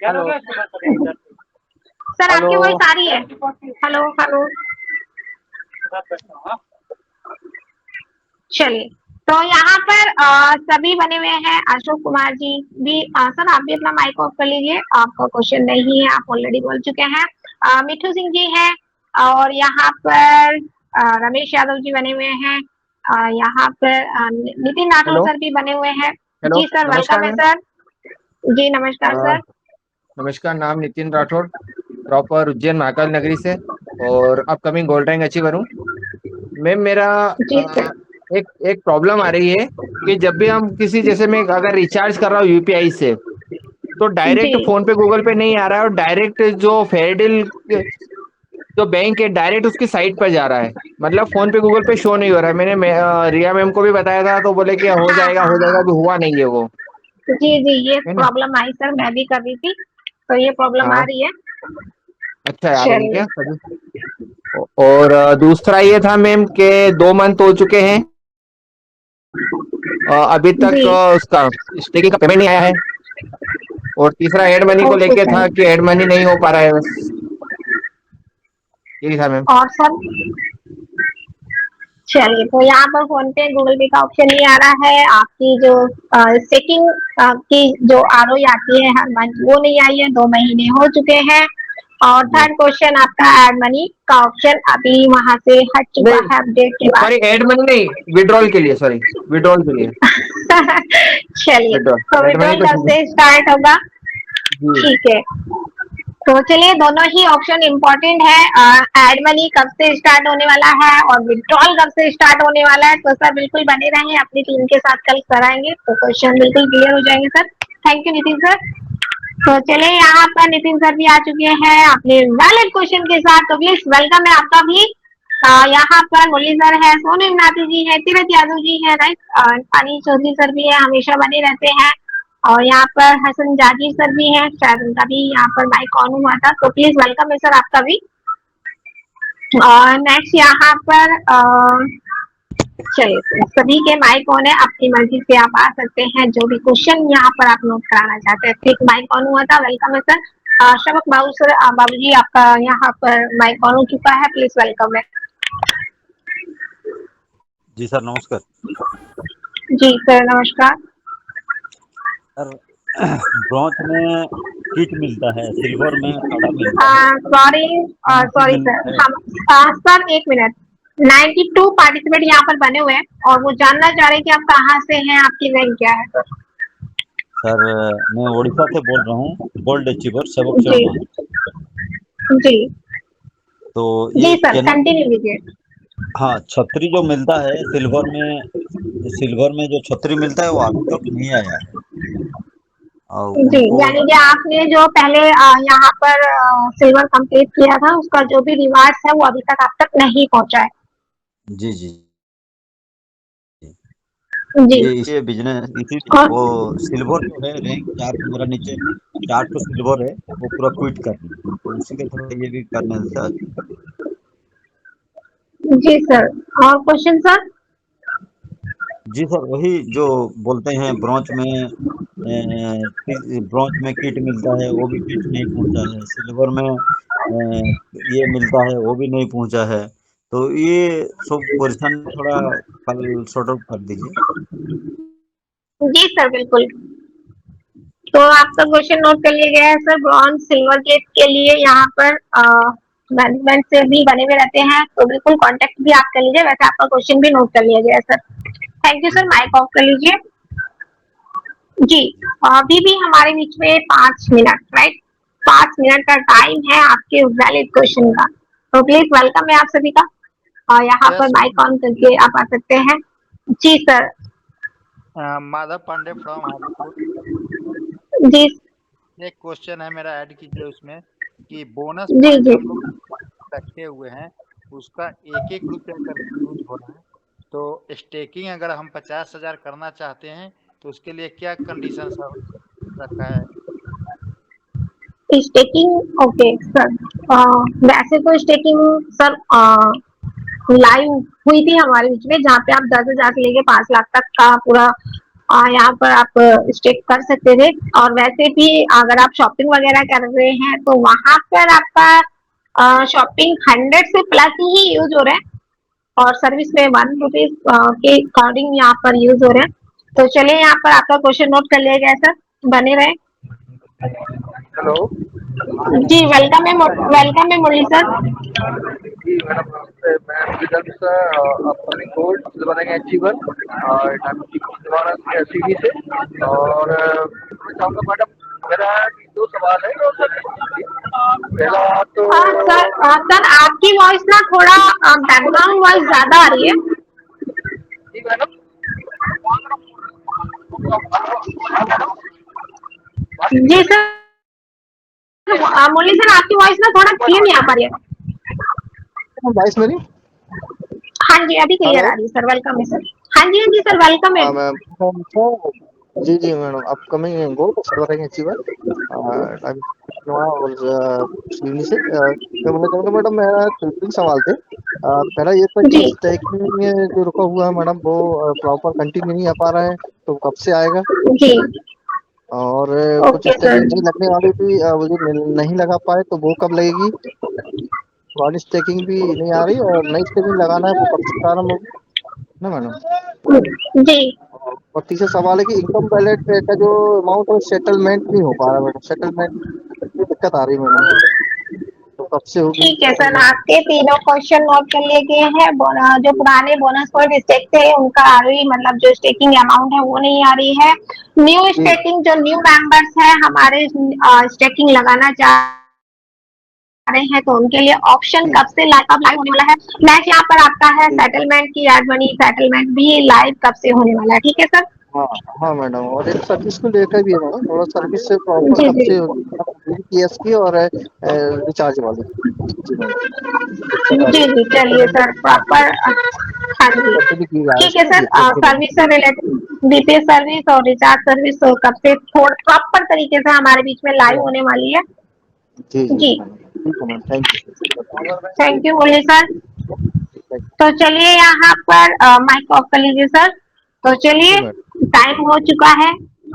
हेलो सर आपकी वॉइस आ रही है। Hello hello. चलिए, तो यहाँ पर सभी बने हुए हैं। अशोक कुमार जी भी, सर आप भी अपना माइक ऑफ कर लीजिए, आपका क्वेश्चन नहीं है, आप ऑलरेडी बोल चुके हैं। मिठू सिंह जी हैं और यहाँ पर रमेश यादव जी बने हुए हैं। यहाँ पर नितिन राठौर सर भी बने हुए हैं। जी सर, वेलकम है सर। जी नमस्कार सर। नमस्कार, नाम नितिन राठौड़, प्रॉपर उज्जैन महाकाल नगरी से और अपकमिंग गोल्ड रैंक अचीवर हूँ। मैम मेरा एक प्रॉब्लम आ रही है कि जब भी हम किसी, जैसे मैं अगर रिचार्ज कर रहा हूँ यूपीआई से, तो डायरेक्ट फोन पे गूगल पे नहीं आ रहा है और डायरेक्ट जो फेयरडील जो बैंक है डायरेक्ट उसकी साइट पर जा रहा है, मतलब फोन पे गूगल पे शो नहीं हो रहा है। मैंने रिया मैम को भी बताया था तो बोले कि हो जाएगा अभी हुआ नहीं है वो। जी जी, ये प्रॉब्लम आई सर, मैं भी कर रही थी, तो ये प्रॉब्लम आ रही है। अच्छा, आ रही है क्या? और दूसरा ये था मैम के 2 मंथ हो चुके हैं, अभी तक उसका स्टेकिंग का पेमेंट नहीं आया है। और तीसरा एड मनी को लेके था कि एड मनी नहीं हो पा रहा है, बस यही था मैम। और सर चलिए, तो यहाँ पर फोन पे गूगल पे का ऑप्शन नहीं आ रहा है, आपकी जो स्टेकिंग की जो आरओई आती है हर मंथ वो नहीं आई है, 2 महीने हो चुके हैं। और थर्ड क्वेश्चन आपका एड मनी का ऑप्शन अभी वहां से हट चुका है अपडेट के बाद। सॉरी, एड मनी नहीं, विड्रॉल के लिए, सॉरी विड्रॉल के लिए। चलिए, तो विड्रॉल कब से स्टार्ट होगा? ठीक है, तो चलिए, दोनों ही ऑप्शन इम्पोर्टेंट है। एड मनी कब से स्टार्ट होने वाला है और विड्रॉल कब से स्टार्ट होने वाला है, तो सर बिल्कुल बने रहेंगे, अपनी टीम के साथ कल कराएंगे तो क्वेश्चन बिल्कुल क्लियर हो जाएंगे sir. Thank you Nitin sir. तो चलिए, यहाँ पर नितिन सर भी आ चुके हैं अपने वैलिड क्वेश्चन के साथ, तो प्लीज वेलकम है आपका भी। यहाँ पर मुरली सर है, सोनू नाथी जी है, तीरथ यादव जी है, राइट, पानी चौधरी सर भी है, हमेशा बने रहते हैं। और यहाँ पर हसन जागीर सर भी हैं, शायद उनका भी यहाँ पर माइक ऑन हुआ था, तो प्लीज वेलकम है सर आपका भी। और नेक्स्ट यहाँ पर चलिए, सभी के माइक ऑन है, अपनी मर्जी से आप आ सकते हैं, जो भी क्वेश्चन यहाँ पर आप नोट कराना चाहते हैं। ठीक, माइक ऑन हुआ था, वेलकम है सर। शबक बाबू सर, बाबू जी आपका यहाँ पर माइक ऑन हो चुका है, प्लीज वेलकम है। जी सर, नमस्कार। जी सर, नमस्कार सर। ब्रॉन्ज में किट मिलता है, सिल्वर में कड़ा मिलता है। सॉरी सर, सर एक मिनट। 92 पार्टिसिपेंट यहाँ पर बने हुए हैं और वो जानना चाह रहे हैं कि आप कहाँ से हैं, आपकी रैंक क्या है सर? सर मैं उड़ीसा से बोल रहा हूँ, गोल्ड अचीवर सबक चौहान। जी तो जी सर, कंटिन्यू कीजिए। हाँ, छतरी जो मिलता है सिल्वर में जो छतरी मिलता है वो अभी तक नहीं आया है। जी, यानी कि आपने जो पहले यहाँ पर सिल्वर कंप्लीट किया था, उसका जो भी रिवार्ड्स है वो अभी तक आप तक नहीं पहुँचा है। जी जी जी, ये बिजनेस वो सिल्वर जो है, रैंक 4 पे मेरा नीचे 4 तो सिल्वर है, वो पूरा क्विट करना है, तो उसी के थोड़ा ये भी करने था। जी सर, और क्वेश्चन सर? जी सर, वही जो बोलते हैं ब्रॉन्ज में किट मिलता है, वो भी किट नहीं पहुंचा है। सिल्वर में ये मिलता है, वो भी नहीं पहुंचा है। तो ये सब परेशानी थोड़ा कल सॉर्ट आउट कर दीजिए। जी सर, बिल्कुल। तो आपका क्वेश्चन नोट कर लिया गया है सर। ब्रॉन्ज सिल्वर के लिए यहाँ पर मैनेजमेंट से भी बने हुए रहते हैं, तो बिल्कुल कांटेक्ट भी आप कर लीजिए। वैसे आपका क्वेश्चन भी नोट कर लिया गया है sir. Thank you sir. Mic off कर लीजिए। जी, अभी भी हमारे बीच में 5 मिनट, राइट, 5 मिनट का टाइम है आपके वैलिड क्वेश्चन का। तो प्लीज वेलकम है आप सभी का। और यहाँ पर माइक ऑन करके आप आ सकते हैं। जी सर। माधव पांडे फ्रॉम हाजीपुर। जी एक क्वेश्चन है मेरा, ऐड कीजिए उसमें कि बोनस जी पॉइंट जी हम लोग रखे हुए हैं, उसका 1-1 रुपया करके यूज हो रहा है। तो स्टेकिंग अगर हम 50,000 करना चाहते हैं तो उसके लिए क्या कंडीशन रखा है? Staking, okay sir. वैसे तो स्टेकिंग सर लाइव हुई थी हमारे बीच में, जहाँ पे आप 10,000 से लेके 5 लाख तक का पूरा यहाँ पर आप स्टेक कर सकते थे। और वैसे भी अगर आप शॉपिंग वगैरह कर रहे हैं तो वहां पर आपका शॉपिंग 100 से प्लस ही यूज हो रहा है, और सर्विस में 1 रुपीज के अकॉर्डिंग यहाँ पर यूज हो रहे हैं। तो चलिए, यहाँ पर आपका क्वेश्चन नोट कर लिया गया सर। बने रहे। हेलो जी, वेलकम है मुरली सर। जी मैडम, नमस्ते। मैं विदर्भ से upcoming gold silver and achiever सीढ़ी से। और मैं चाहूँगा मैडम, मेरा 2 सवाल है। और पहला तो सर आपकी वॉइस ना थोड़ा बैकग्राउंड वॉइस ज्यादा आ रही है। जी मैडम। जी सर, मुरली सर आपकी वॉइस ना थोड़ा क्लियर नहीं आ पा रही है। वॉइस मेरी? हाँ जी, अभी क्लियर आ रही है सर। वेलकम है सर। हाँ जी सर, वेलकम है। मैम, जी जी madam, upcoming gold silver and achiever सीढ़ी से। मैं बोलना चाहूँगा मैडम, मेरा 3 सवाल थे। पहला ये था कि स्टेकिंग जो रुका हुआ है मैडम, वो प्रॉपर कंटिन्यू नहीं आ पा रहा है, तो कब से आएगा? जी और कुछ ओके सर। स्टेकिंग नहीं लगने वाली थी, मुझे नहीं लगा पाए, तो वो कब लगेगी? पुरानी स्टेकिंग भी नहीं आ रही, और नई स्टेकिंग लगाना है, वो कब से प्रारंभ होगी ना मैडम? जी। और तीसरा सवाल है कि इनकम वैलेट का जो अमाउंट है सेटलमेंट नहीं हो पा रहा मैडम। सेटलमेंट की दिक्कत आ रही है मैडम, तो कब से होगी ठीक है सर, सेटलमेंट? आपके तीनों क्वेश्चन नोट कर लिए गए हैं। जो पुराने बोनस पॉइंट स्टेक थे उनका आ रही, मतलब जो स्टेकिंग अमाउंट है वो नहीं आ रही है। न्यू स्टेकिंग जो न्यू मेंबर्स हैं हमारे स्टेकिंग लगाना चाह रहे हैं, तो उनके लिए ऑप्शन कब से लाइव होने वाला है। नेक्स्ट यहाँ पर आपका है सेटलमेंट की एड मनी। सेटलमेंट भी लाइव कब से होने वाला है, ठीक है सर। हाँ हाँ मैडम, और एक सर्विस को लेकर भी है मैडम, थोड़ा सर्विस से प्रॉपर जी कब जी से पीएस की और रिचार्ज वाली। जी मैडम, जी जी, चलिए सर प्रॉपर। हाँ जी, की जा ठीक है रही सर। सर्विस से रिलेटेड बीपीएस सर्विस और रिचार्ज सर्विस तो कब से प्रॉपर तरीके से हमारे बीच में लाइव होने वाली है। जी जी जी, ठीक है ma'am, thank you. Thank you Murali sir. तो चलिए यहाँ पर माइक ऑफ कर लीजिए सर। तो चलिए, टाइम हो चुका है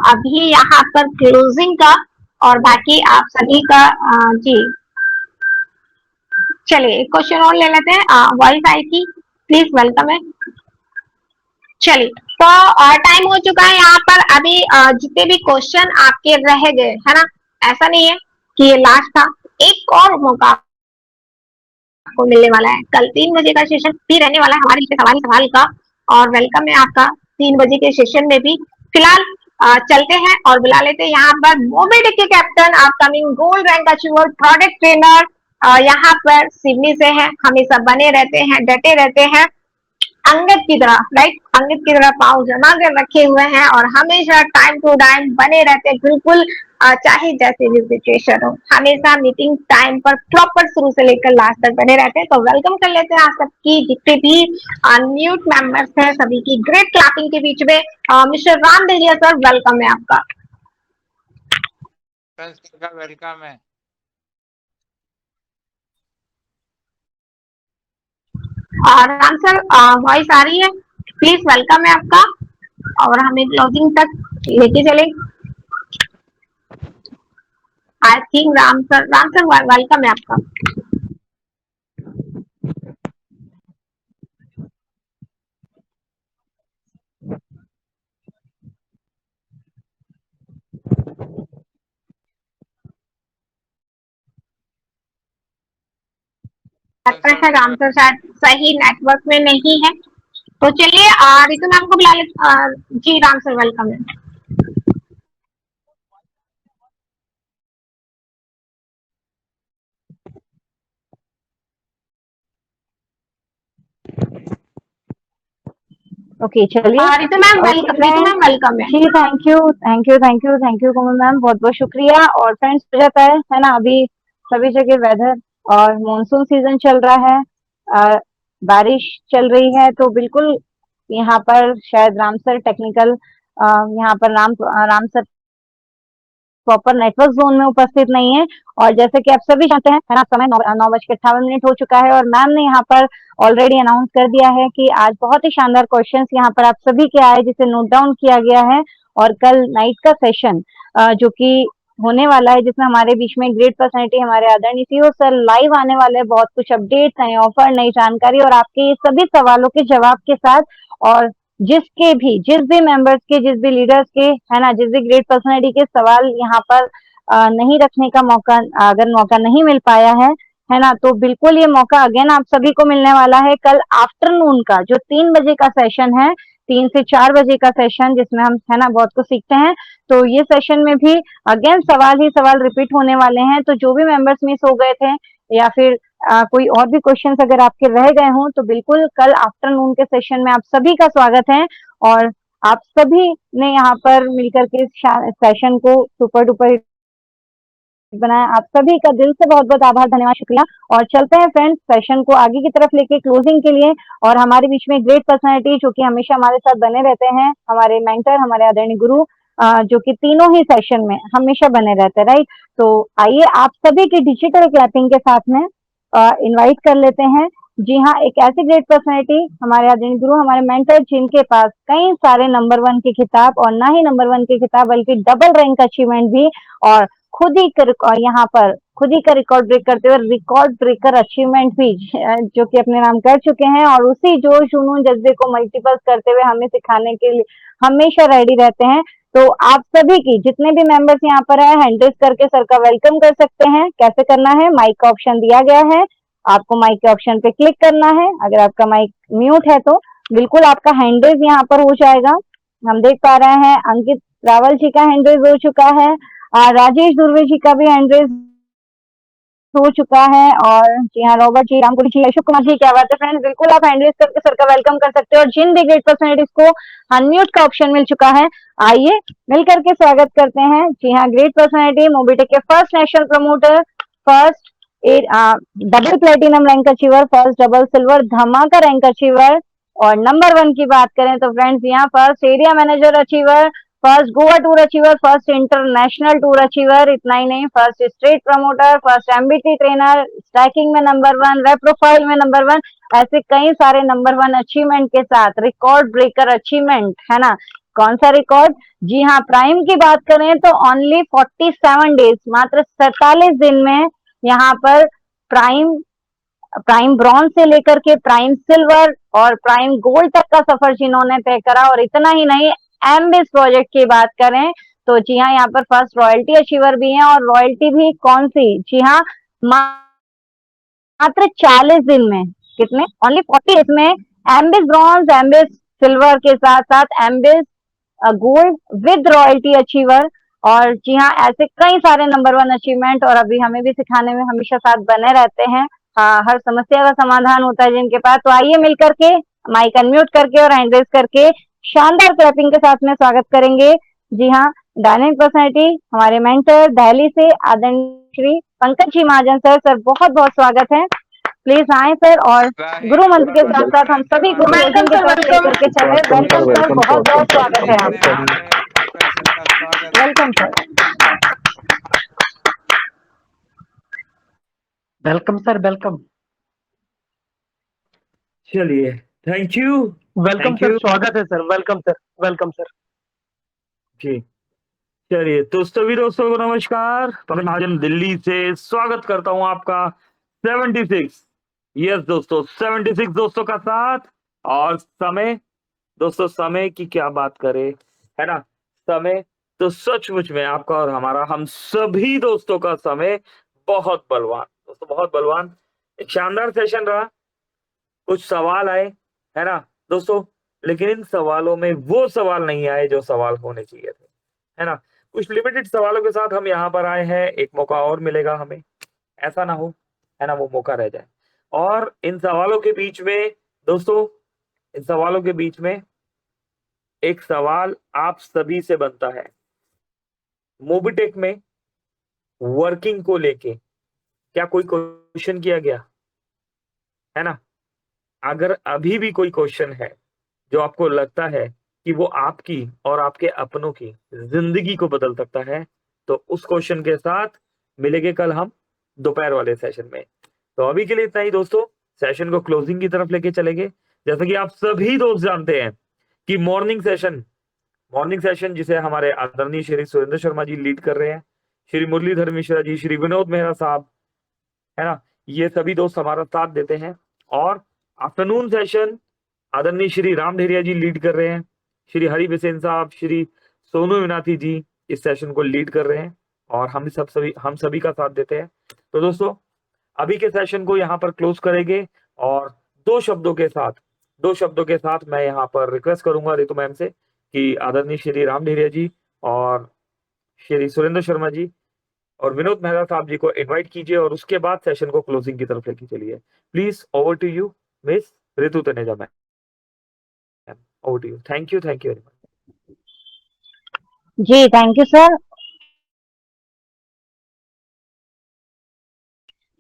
अभी यहाँ पर क्लोजिंग का, और बाकी आप सभी का जी चलिए एक क्वेश्चन और ले लेते हैं। वॉइस आई थी, प्लीज वेलकम है। चलिए, तो टाइम हो चुका है यहाँ पर। अभी जितने भी क्वेश्चन आपके रह गए है ना, ऐसा नहीं है कि ये लास्ट था। एक और मौका आपको मिलने वाला है। कल 3 बजे का सेशन भी रहने वाला है हमारे सवाल का, और वेलकम है आपका 3 बजे के सेशन में भी। फिलहाल चलते हैं और बुला लेते हैं यहाँ पर मोबीटेक के captain, upcoming gold rank achiever, product trainer, यहाँ पर सिडनी से है। हमेशा बने रहते हैं, डटे रहते हैं, अंगद की तरह, राइट, अंगद की तरह पाँव जमा कर रखे हुए हैं, और हमेशा टाइम टू टाइम बने रहते हैं। बिल्कुल चाहे जैसे भी सिचुएशन हो, हमेशा मीटिंग टाइम पर प्रॉपर शुरू से लेकर लास्ट तक बने रहते हैं। तो वेलकम कर लेते हैं आप सबकी जितने भी न्यूट मेंबर्स हैं, सभी की ग्रेट क्लैपिंग के बीच में। मिस्टर राम देलिया सर, वेलकम है आपका। वेलकम है। राम सर, वॉइस आ रही है? प्लीज, वेलकम है आपका। और हमें क्लोजिंग तक लेके चले। I think Ram sir welcome है आपका। लगता है राम सर शायद सही नेटवर्क में नहीं है, तो चलिए रितु मैम को बुला ले। जी राम सर वेलकम है। ओके चलिए रितु मैम वेलकम है। जी थैंक यू कोमल मैम, बहुत बहुत शुक्रिया। और फ्रेंड्स हो जाता है ना, अभी सभी जगह वेदर और मॉनसून सीजन चल रहा है, बारिश चल रही है, तो बिल्कुल यहाँ पर शायद राम सर टेक्निकल यहाँ पर Ram sir proper network zone में उपस्थित नहीं है। और जैसे कि आप सभी जानते हैं है ना, समय 9:58 हो चुका है और मैम ने यहाँ पर ऑलरेडी अनाउंस कर दिया है कि आज बहुत ही शानदार क्वेश्चंस यहाँ पर आप सभी के आए, जिसे नोट डाउन किया गया है। और कल नाइट का सेशन जो कि होने वाला है, जिसमें हमारे बीच में ग्रेट पर्सनैलिटी हमारे आदरणीय सीईओ सर लाइव आने वाले हैं, बहुत कुछ अपडेट्स, नए ऑफर, नई जानकारी और आपके ये सभी सवालों के जवाब के साथ। और जिस भी मेंबर्स के, जिस भी लीडर्स के है ना, जिस भी ग्रेट पर्सनैलिटी के सवाल यहाँ पर नहीं रखने का मौका, अगर मौका नहीं मिल पाया है ना, तो बिल्कुल ये मौका अगेन आप सभी को मिलने वाला है कल आफ्टरनून का, जो 3 बजे का सेशन है, 3 से 4 बजे का सेशन, जिसमें हम है ना बहुत कुछ सीखते हैं। तो ये सेशन में भी अगेन सवाल ही सवाल रिपीट होने वाले हैं। तो जो भी मेंबर्स मिस हो गए थे या फिर कोई और भी क्वेश्चंस अगर आपके रह गए हों, तो बिल्कुल कल आफ्टरनून के सेशन में आप सभी का स्वागत है। और आप सभी ने यहाँ पर मिलकर के सेशन को सुपर डुपर बनाया, आप सभी का दिल से बहुत बहुत आभार, धन्यवाद, शुक्रिया। और चलते हैं फ्रेंड्स सेशन को आगे की तरफ लेके क्लोजिंग के लिए। और हमारे बीच में ग्रेट पर्सनैलिटी जो कि हमेशा हमारे साथ बने रहते हैं, हमारे मेंटर, हमारे आदरणीय गुरु, जो कि तीनों ही सेशन में हमेशा बने रहते हैं, राइट। तो आइए आप सभी की डिजिटल क्लैपिंग के साथ में इनवाइट कर लेते हैं। जी हाँ, एक ऐसी ग्रेट पर्सनैलिटी, हमारे आदरणीय गुरु, हमारे मेंटर, जिनके पास कई सारे नंबर 1 की खिताब, और ना ही नंबर 1 की खिताब बल्कि डबल रैंक अचीवमेंट भी, और खुद ही यहाँ पर खुद ही का रिकॉर्ड ब्रेक करते हुए रिकॉर्ड ब्रेकर अचीवमेंट भी जो कि अपने नाम कर चुके हैं। और उसी जोश, जुनून, जज्बे को मल्टीपल करते हुए हमें सिखाने के लिए हमेशा रेडी रहते हैं। तो आप सभी की, जितने भी मेंबर्स यहाँ पर है, हैंड रेज करके सर का वेलकम कर सकते हैं। कैसे करना है, माइक का ऑप्शन दिया गया है, आपको माइक के ऑप्शन पे क्लिक करना है। अगर आपका माइक म्यूट है तो बिल्कुल आपका हैंड रेज यहाँ पर हो जाएगा। हम देख पा रहे हैं अंकित रावल जी का हैंड रेज हो चुका है, राजेश दुर्वे जी का भी हैंड रेज हो चुका है, और जी हाँ, रॉबर्ट जी, रामकुल जी, अशोक कुमार जी, क्या बात है फ्रेंड्स, बिल्कुल आप हैंड रेज करके सर का वेलकम कर सकते हो। और जिन भी ग्रेट पर्सनैलिटीज को अनम्यूट का ऑप्शन मिल चुका है, आइए मिल करके स्वागत करते हैं। जी हाँ, ग्रेट पर्सनैलिटी, मोबिटेक के first national promoter, first double platinum rank achiever, first double silver धमाका रैंक अचीवर। और नंबर 1 की बात करें तो फ्रेंड्स यहाँ first area manager achiever, first Goa tour achiever, first international tour achiever, इतना ही नहीं, first straight promoter, first MBT trainer, stacking में नंबर 1, वेब प्रोफाइल में नंबर 1, ऐसे कई सारे नंबर 1 अचीवमेंट के साथ रिकॉर्ड ब्रेकर अचीवमेंट, है ना। कौन सा रिकॉर्ड? जी हाँ, प्राइम की बात करें तो ओनली 47 डेज, मात्र 47 दिन में यहाँ पर प्राइम ब्रॉन्ज से लेकर के प्राइम सिल्वर और प्राइम गोल्ड तक का सफर जिन्होंने तय करा। और इतना ही नहीं, एमबिस प्रोजेक्ट की बात करें तो जी हाँ, यहाँ पर फर्स्ट रॉयल्टी अचीवर भी हैं, और रॉयल्टी भी कौन सी? जी हाँ, मात्र 40 दिन में, कितने? ओनली 40 डेज में एमबिस ब्रॉन्ज, एमबिस सिल्वर के साथ साथ एमबिस गोल्ड विद रॉयल्टी अचीवर। और जी हाँ, ऐसे कई सारे नंबर 1 अचीवमेंट, और अभी हमें भी सिखाने में हमेशा साथ बने रहते हैं। हाँ, हर समस्या का समाधान होता है जिनके पास। तो आइए मिल करके माइक अनम्यूट करके और हैंड रेज करके शानदार क्लैपिंग के साथ में स्वागत करेंगे। जी हाँ, डायनेमिक पर्सनैलिटी, हमारे मेंटर दिल्ली से आदरणीय श्री पंकज जी महाजन सर बहुत बहुत स्वागत है। प्लीज आए सर, और गुरु मंत्र के साथ साथ हम सभी गुरु वेलकम के सर, साथ करके चले। वेलकम सर, बहुत बहुत स्वागत है आपका। Welcome sir. Welcome sir, welcome. चलिए thank you. Welcome thank sir, you स्वागत है sir, welcome sir, welcome sir. जी। चलिए तो सभी दोस्तों को नमस्कार। पवन महाजन दिल्ली से स्वागत करता हूं आपका 76 यस दोस्तों 76 दोस्तों का साथ। और समय दोस्तों, समय की क्या बात करें, है ना। समय तो सचमुच में आपका और हमारा, हम सभी दोस्तों का समय बहुत बलवान दोस्तों, बहुत बलवान। एक शानदार सेशन रहा। कुछ सवाल आए, है ना दोस्तों, लेकिन इन सवालों में वो सवाल नहीं आए जो सवाल होने चाहिए थे, है ना। कुछ लिमिटेड सवालों के साथ हम यहाँ पर आए हैं। एक मौका और मिलेगा हमें, ऐसा ना हो, है ना, वो मौका रह जाए। और इन सवालों के बीच में दोस्तों, इन सवालों के बीच में एक सवाल आप सभी से बनता है। मोबिटेक में वर्किंग को लेके क्या कोई क्वेश्चन किया गया, है ना। अगर अभी भी कोई क्वेश्चन है जो आपको लगता है कि वो आपकी और आपके अपनों की जिंदगी को बदल सकता है, तो उस क्वेश्चन के साथ मिलेंगे कल हम दोपहर वाले सेशन में। तो अभी के लिए इतना ही दोस्तों, सेशन को क्लोजिंग की तरफ लेके चलेंगे। जैसा कि आप सभी दोस्त जानते हैं कि मॉर्निंग सेशन जिसे हमारे आदरणीय श्री सुरेंद्र शर्मा जी लीड कर रहे हैं, श्री मुरलीधर मिश्रा जी, श्री विनोद मेहरा साहब, है ना, ये सभी दोस्त हमारा साथ देते हैं। और आफ्टरनून सेशन आदरणीय श्री राम ढेरिया जी लीड कर रहे हैं, श्री हरि बिसेन साहब, श्री सोनू विनाथी जी इस सेशन को लीड कर रहे हैं और हम सभी का साथ देते हैं। तो दोस्तों अभी के सेशन को यहाँ पर क्लोज करेंगे और दो शब्दों के साथ मैं यहाँ पर रिक्वेस्ट करूंगा रितु मैम से कि आदरणीय श्री राम ढेरिया जी और श्री सुरेंद्र शर्मा जी और विनोद मेहरा साहब जी को इनवाइट कीजिए और उसके बाद सेशन को क्लोजिंग की तरफ लेके चलिए। Please over to you miss Ritu Taneja ma'am, over to you. Thank you very much जी। Thank you sir.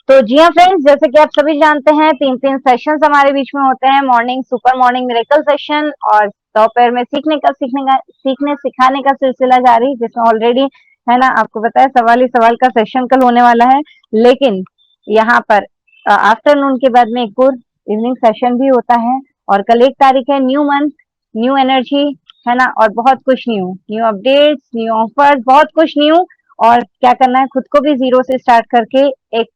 तो जी हाँ फ्रेंड्स, जैसे कि आप सभी जानते हैं 3 सेशंस हमारे बीच में होते हैं। Morning super morning miracle session और दोपहर में सीखने सिखाने का सिलसिला जारी, जिसमें ऑलरेडी, है ना, आपको पता है सवाल ही सवाल का सेशन कल होने वाला है। लेकिन यहाँ पर आफ्टरनून के बाद में एक और इवनिंग सेशन भी होता है। और कल 1 तारीख है, न्यू मंथ, न्यू एनर्जी, है ना, और बहुत कुछ न्यू अपडेट्स, न्यू ऑफर्स, बहुत कुछ न्यू। और क्या करना है, खुद को भी जीरो से स्टार्ट करके एक,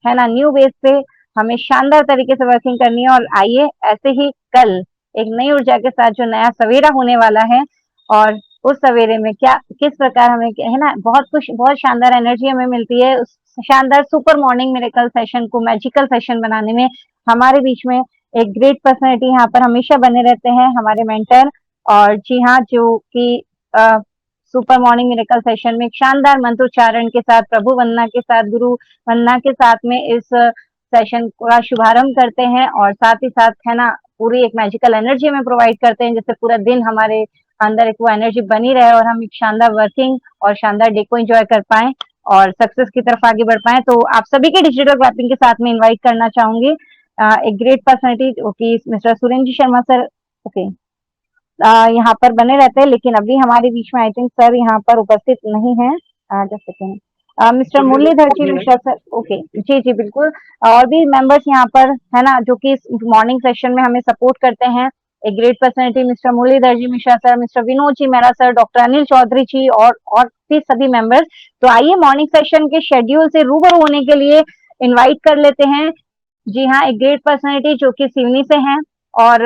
है ना, न्यू बेस पे हमें शानदार तरीके से वर्किंग करनी है। और आइए ऐसे ही कल एक नई ऊर्जा के साथ जो नया सवेरा होने वाला है, और उस सवेरे में क्या किस प्रकार हमें, है ना, बहुत शानदार एनर्जी हमें मिलती है। उस शानदार सुपर मॉर्निंग मिरेकल सेशन को मैजिकल सेशन बनाने में हमारे बीच में एक ग्रेट पर्सनैलिटी यहाँ पर हमेशा बने रहते हैं, हमारे मेंटर। और जी हाँ, जो कि सुपर मॉर्निंग मिरेकल सेशन में एक शानदार मंत्रोच्चारण के साथ, प्रभु वंदना के साथ, गुरु वंदना के साथ में इस सेशन का शुभारंभ करते हैं। और साथ ही साथ, है ना, पूरी एक मैजिकल एनर्जी हमें प्रोवाइड करते हैं, जिससे पूरा दिन हमारे अंदर एक वो एनर्जी बनी रहे और हम एक शानदार वर्किंग और शानदार डे को एंजॉय कर पाए और सक्सेस की तरफ आगे बढ़ पाए। तो आप सभी के डिजिटल क्लैपिंग के साथ में इन्वाइट करना चाहूंगी एक great personality, okay, mister Surendra Sharma sir, okay, यहाँ पर बने रहते हैं। लेकिन अभी हमारे बीच में आई थिंक सर यहाँ पर उपस्थित नहीं है। जस्ट सेकेंड, मिस्टर मुरलीधर जी मिश्रा सर, ओके, जी जी बिल्कुल। और भी मेंबर्स यहाँ पर, है ना, जो कि इस मॉर्निंग सेशन में हमें सपोर्ट करते हैं। एक ग्रेट पर्सनैलिटी मिस्टर मुरलीधर जी Mishra sir, mister Vinod ji Mehra sir, doctor Anil Chaudhary जी और भी सभी मेंबर्स। तो आइए मॉर्निंग सेशन के शेड्यूल से रूबरू होने के लिए इन्वाइट कर लेते हैं। जी हाँ, एक ग्रेट पर्सनैलिटी जो कि सिवनी से हैं और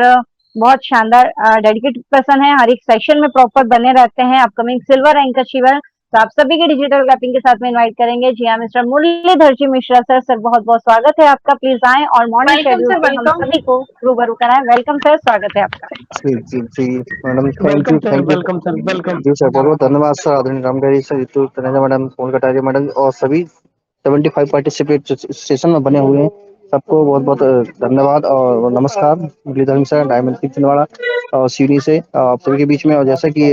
बहुत शानदार डेडिकेटेड पर्सन है, हर एक सेशन में प्रॉपर बने रहते हैं, अपकमिंग सिल्वर रैंक अचीवर। तो आप सभी के डिजिटल क्लैपिंग के साथ में इनवाइट करेंगे। जी हाँ, मिस्टर मुरलीधर जी मिश्रा सर बहुत बहुत स्वागत है आपका। प्लीज आए और मॉर्निंग शेड्यूल से हम सभी को रूबरू कराएं। वेलकम सर, स्वागत है आपका। जी जी जी madam, thank you welcome sir, welcome. जी सर, बहुत बहुत धन्यवाद सर, आदरणीय रामगढ़ी सर, रितु तनेजा मैडम, फोन कटारिया मैडम और सभी 75 पार्टिसिपेट सेशन में बने हुए हैं, सबको बहुत बहुत धन्यवाद और नमस्कार। मुरलीधर सर, डायमंड की छिंदवाड़ा और सीढ़ी से आप सभी के बीच में। और जैसा कि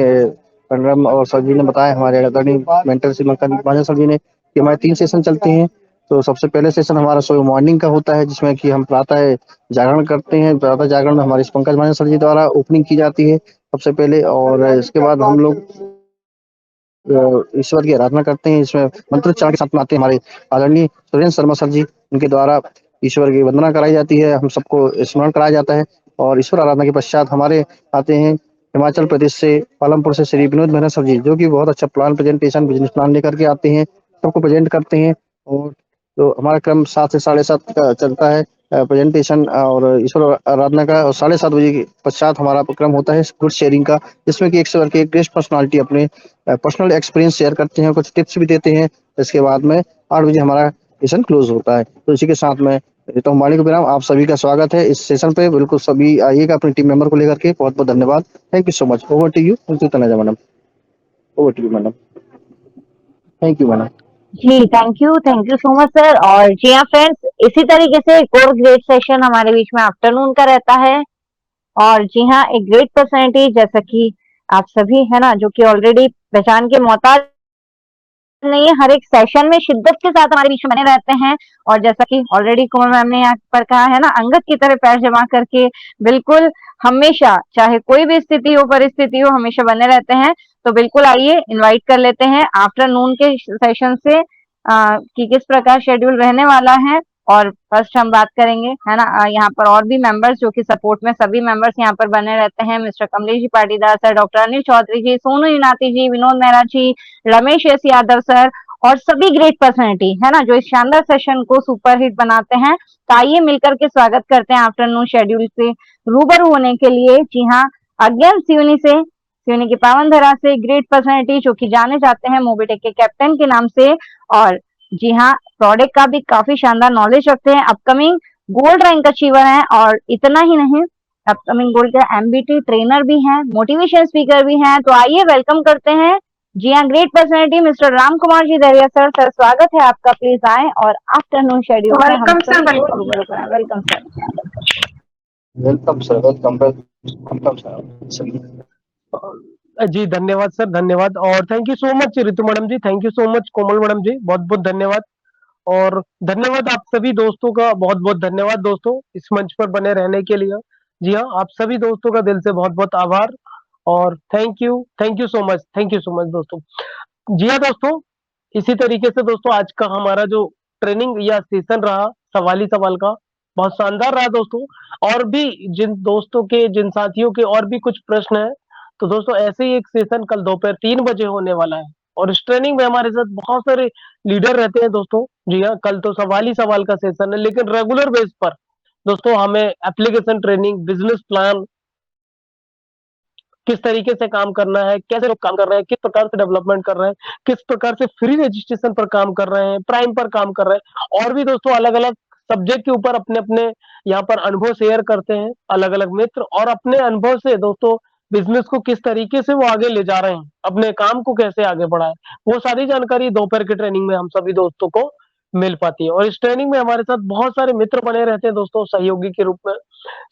मैडम और सर जी ने बताया, हमारे आदरणीय मेंटर श्री महाजन सर जी ने, कि हमारे 3 सेशन चलते हैं। तो सबसे पहले सेशन हमारा सुबह मॉर्निंग का होता है, जिसमें कि हम प्रातः जागरण करते हैं। प्रातः जागरण में हमारे पंकज महाजन सर जी द्वारा ओपनिंग की जाती है सबसे पहले, और इसके बाद हम लोग ईश्वर की आराधना करते हैं। इसमें मंत्रोच्चारण के साथ में आते हैं हमारे आदरणीय सुरेंद्र शर्मा सर जी, उनके द्वारा ईश्वर की वंदना कराई जाती है, हम सबको स्मरण कराया जाता है। और ईश्वर आराधना के पश्चात हमारे आते हैं हिमाचल प्रदेश से पालमपुर से श्री विनोद मेहरा सर जी, जो कि बहुत अच्छा प्लान प्रेजेंटेशन बिजनेस प्लान लेकर के आते हैं, सबको प्रेजेंट करते हैं। और तो हमारा क्रम 7 से 7:30 का चलता है प्रेजेंटेशन और ईश्वर आराधना का, और 7:30 बजे के पश्चात हमारा क्रम होता है गुड शेयरिंग का, जिसमें कि एक से बढ़ के एक गेस्ट पर्सनालिटी अपने पर्सनल एक्सपीरियंस शेयर करते हैं, कुछ टिप्स भी देते हैं। इसके बाद में 8 बजे हमारा सेशन क्लोज होता है। तो इसी के साथ में तो वाणी को विराम, आप सभी का स्वागत है इस सेशन पे। बिल्कुल सभी आइएगा अपनी टीम मेंबर को लेकर के। बहुत बहुत धन्यवाद। Thank you so much. Over to you Tanuja madam. Over to you madam. Thank you madam. Ji thank you so much sir. और जी हाँ फ्रेंड्स, इसी तरीके से एक और ग्रेट सेशन हमारे बीच में आफ्टरनून का रहता है। और जी हाँ, एक ग्रेट पर्सनैलिटी जैसा कि आप सभी है ना, जो कि ऑलरेडी पहचान के मोहताज नहीं है, हर एक सेशन में शिद्दत के साथ हमारे बीच में बने रहते हैं। और जैसा कि ऑलरेडी कोमल मैम ने यहाँ पर कहा है ना, अंगद की तरह पैर जमा करके बिल्कुल हमेशा, चाहे कोई भी स्थिति हो परिस्थिति हो, हमेशा बने रहते हैं। तो बिल्कुल आइए इनवाइट कर लेते हैं आफ्टरनून के सेशन से कि किस प्रकार शेड्यूल रहने वाला है। और फर्स्ट हम बात करेंगे है ना, यहाँ पर और भी मेंबर्स जो कि सपोर्ट में सभी मेंबर्स यहाँ पर बने रहते हैं। Mister Kamlesh ji Patidar sir, doctor Anil Chaudhary जी, सोनू यूनाती जी, विनोद मेहरा जी, रमेश एस यादव सर और सभी ग्रेट पर्सनैलिटी है ना, जो इस शानदार सेशन को सुपरहिट बनाते हैं। तो आइए मिलकर के स्वागत करते हैं आफ्टरनून शेड्यूल से रूबरू होने के लिए। जी हाँ, अगेन सिवनी की पावन धरा से ग्रेट पर्सनैलिटी जो कि जाने जाते हैं मोबिटेक के कैप्टन के नाम से। और जी हाँ, प्रोडक्ट का भी काफी शानदार नॉलेज रखते हैं, अपकमिंग गोल्ड रैंक अचीवर हैं। और इतना ही नहीं, अपकमिंग गोल्ड के एमबीटी ट्रेनर भी हैं, मोटिवेशन स्पीकर भी हैं। तो आइए वेलकम करते हैं जी हाँ great personality mister Ram Kumar ji Dariya sir. Sir स्वागत है आपका, प्लीज आए और आफ्टरनून शेड्यूल में welcome sir, welcome. Welcome sir. Welcome sir. Welcome sir. जी धन्यवाद सर, धन्यवाद। और thank you so much Ritu madam ji, thank you so much Komal madam ji, बहुत बहुत धन्यवाद। और धन्यवाद आप सभी दोस्तों का, बहुत बहुत धन्यवाद दोस्तों इस मंच पर बने रहने के लिए। जी हाँ, आप सभी दोस्तों का दिल से बहुत बहुत आभार और थैंक यू सो मच दोस्तों। जी हाँ दोस्तों, इसी तरीके से दोस्तों आज का हमारा जो ट्रेनिंग या सेशन रहा सवाल ही सवाल का, बहुत शानदार रहा दोस्तों। और भी जिन दोस्तों के, जिन साथियों के और भी कुछ प्रश्न है, तो दोस्तों ऐसे ही एक सेशन कल दोपहर 3 बजे होने वाला है। और इस ट्रेनिंग में हमारे साथ बहुत सारे लीडर रहते हैं दोस्तों। जी हाँ, कल तो सवाल ही सवाल का सेशन है, लेकिन रेगुलर बेस पर दोस्तों हमें एप्लीकेशन ट्रेनिंग, बिजनेस प्लान, किस तरीके से काम करना है, कैसे लोग काम कर रहे हैं, किस प्रकार से डेवलपमेंट कर रहे हैं, किस प्रकार से फ्री रजिस्ट्रेशन पर काम कर रहे हैं, प्राइम पर काम कर रहे हैं, और भी दोस्तों अलग अलग सब्जेक्ट के ऊपर अपने अपने यहाँ पर अनुभव शेयर करते हैं अलग अलग मित्र। और अपने अनुभव से दोस्तों बिजनेस को किस तरीके से वो आगे ले जा रहे हैं, अपने काम को कैसे आगे बढ़ाए, वो सारी जानकारी दोपहर की ट्रेनिंग में हम सभी दोस्तों को मिल पाती है। और इस ट्रेनिंग में हमारे साथ बहुत सारे मित्र बने रहते हैं दोस्तों सहयोगी के रूप में।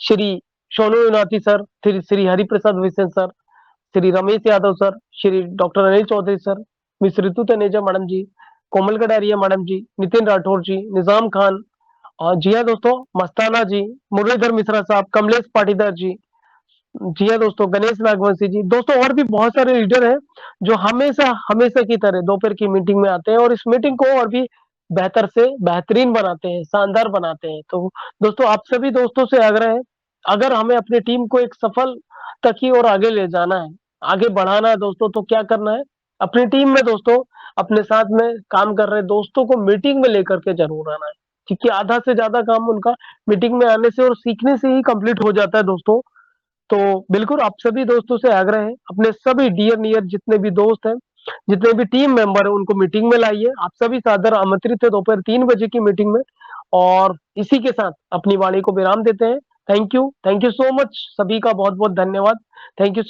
Shri Sonu Yunati sir, Shri Hariprasad Visen sir, Shri Ramesh Yadav sir, Shri doctor Anil Chaudhary sir, miss Ritu Taneja madam ji, Komal Kataria madam ji, Nitin Rathore ji, Nizam Khan, और जी हाँ दोस्तों मस्ताना जी, मुरलीधर मिश्रा साहब, कमलेश पाटीदार जी, जी हाँ दोस्तों गणेश नागवंशी जी, दोस्तों और भी बहुत सारे लीडर हैं जो हमेशा हमेशा की तरह दोपहर की मीटिंग में आते हैं और इस मीटिंग को और भी बेहतर से बेहतरीन बनाते हैं, शानदार बनाते हैं। तो दोस्तों आप सभी दोस्तों से आग्रह है, अगर हमें अपनी टीम को एक सफल तक की ओर आगे ले जाना है, आगे बढ़ाना है दोस्तों, तो क्या करना है, अपनी टीम में दोस्तों अपने साथ में काम कर रहे दोस्तों को मीटिंग में लेकर के जरूर आना है, क्योंकि आधा से ज्यादा काम उनका मीटिंग में आने से और सीखने से ही कंप्लीट हो जाता है दोस्तों। तो बिल्कुल आप सभी दोस्तों से आग्रह है, अपने सभी डियर नियर जितने भी दोस्त हैं, जितने भी टीम मेंबर हैं, उनको मीटिंग में लाइए। आप सभी सादर आमंत्रित है दोपहर 3 बजे की मीटिंग में। और इसी के साथ अपनी वाणी को विराम देते हैं। थैंक यू सो मच, सभी का बहुत बहुत धन्यवाद। Thank you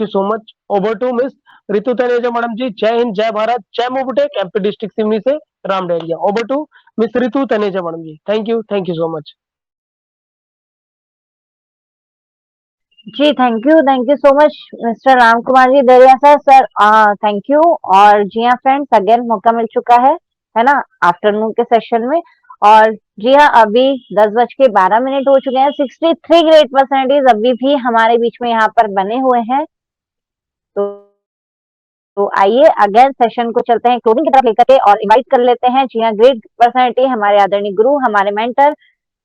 so much. Over to miss Ritu Taneja madam ji. जय हिंद, जय भारत, जय मोबिटेक, एमपी डिस्ट्रिक्ट सिवनी से Ram Dahariya. Over to miss Ritu Taneja madam ji. Thank you so much. जी thank you so much mister Ram Kumar ji Dariya sir. Thank you. और जी हाँ फ्रेंड्स, अगेन मौका मिल चुका है ना, आफ्टरनून के सेशन में। और जी हाँ, अभी 10:12 हो चुके हैं। 63 ग्रेट पर्सनैलिटीज अभी भी हमारे बीच में यहाँ पर बने हुए हैं। तो आइए अगेन सेशन को चलते हैं क्लोजिंग की तरफ लेकर के और इनवाइट कर लेते हैं जी हाँ ग्रेट पर्सनैलिटी, हमारे आदरणीय गुरु, हमारे मेंटर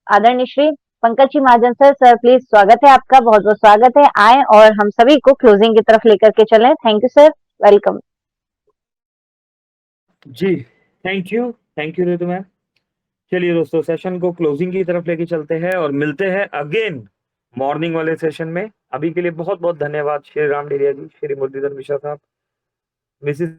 आदरणीय श्री पंकज जी महाजन सर, सर प्लीज स्वागत है आपका, बहुत बहुत स्वागत है। आए और हम सभी को क्लोजिंग की तरफ लेकर के चलें। Thank you sir, welcome. जी थैंक यू ऋतु मैम। चलिए दोस्तों, सेशन को क्लोजिंग की तरफ लेके चलते हैं और मिलते हैं अगेन मॉर्निंग वाले सेशन में। अभी के लिए बहुत बहुत धन्यवाद श्री राम डेरिया जी, श्री मुरलीधर मिश्रा साहब, मिसिस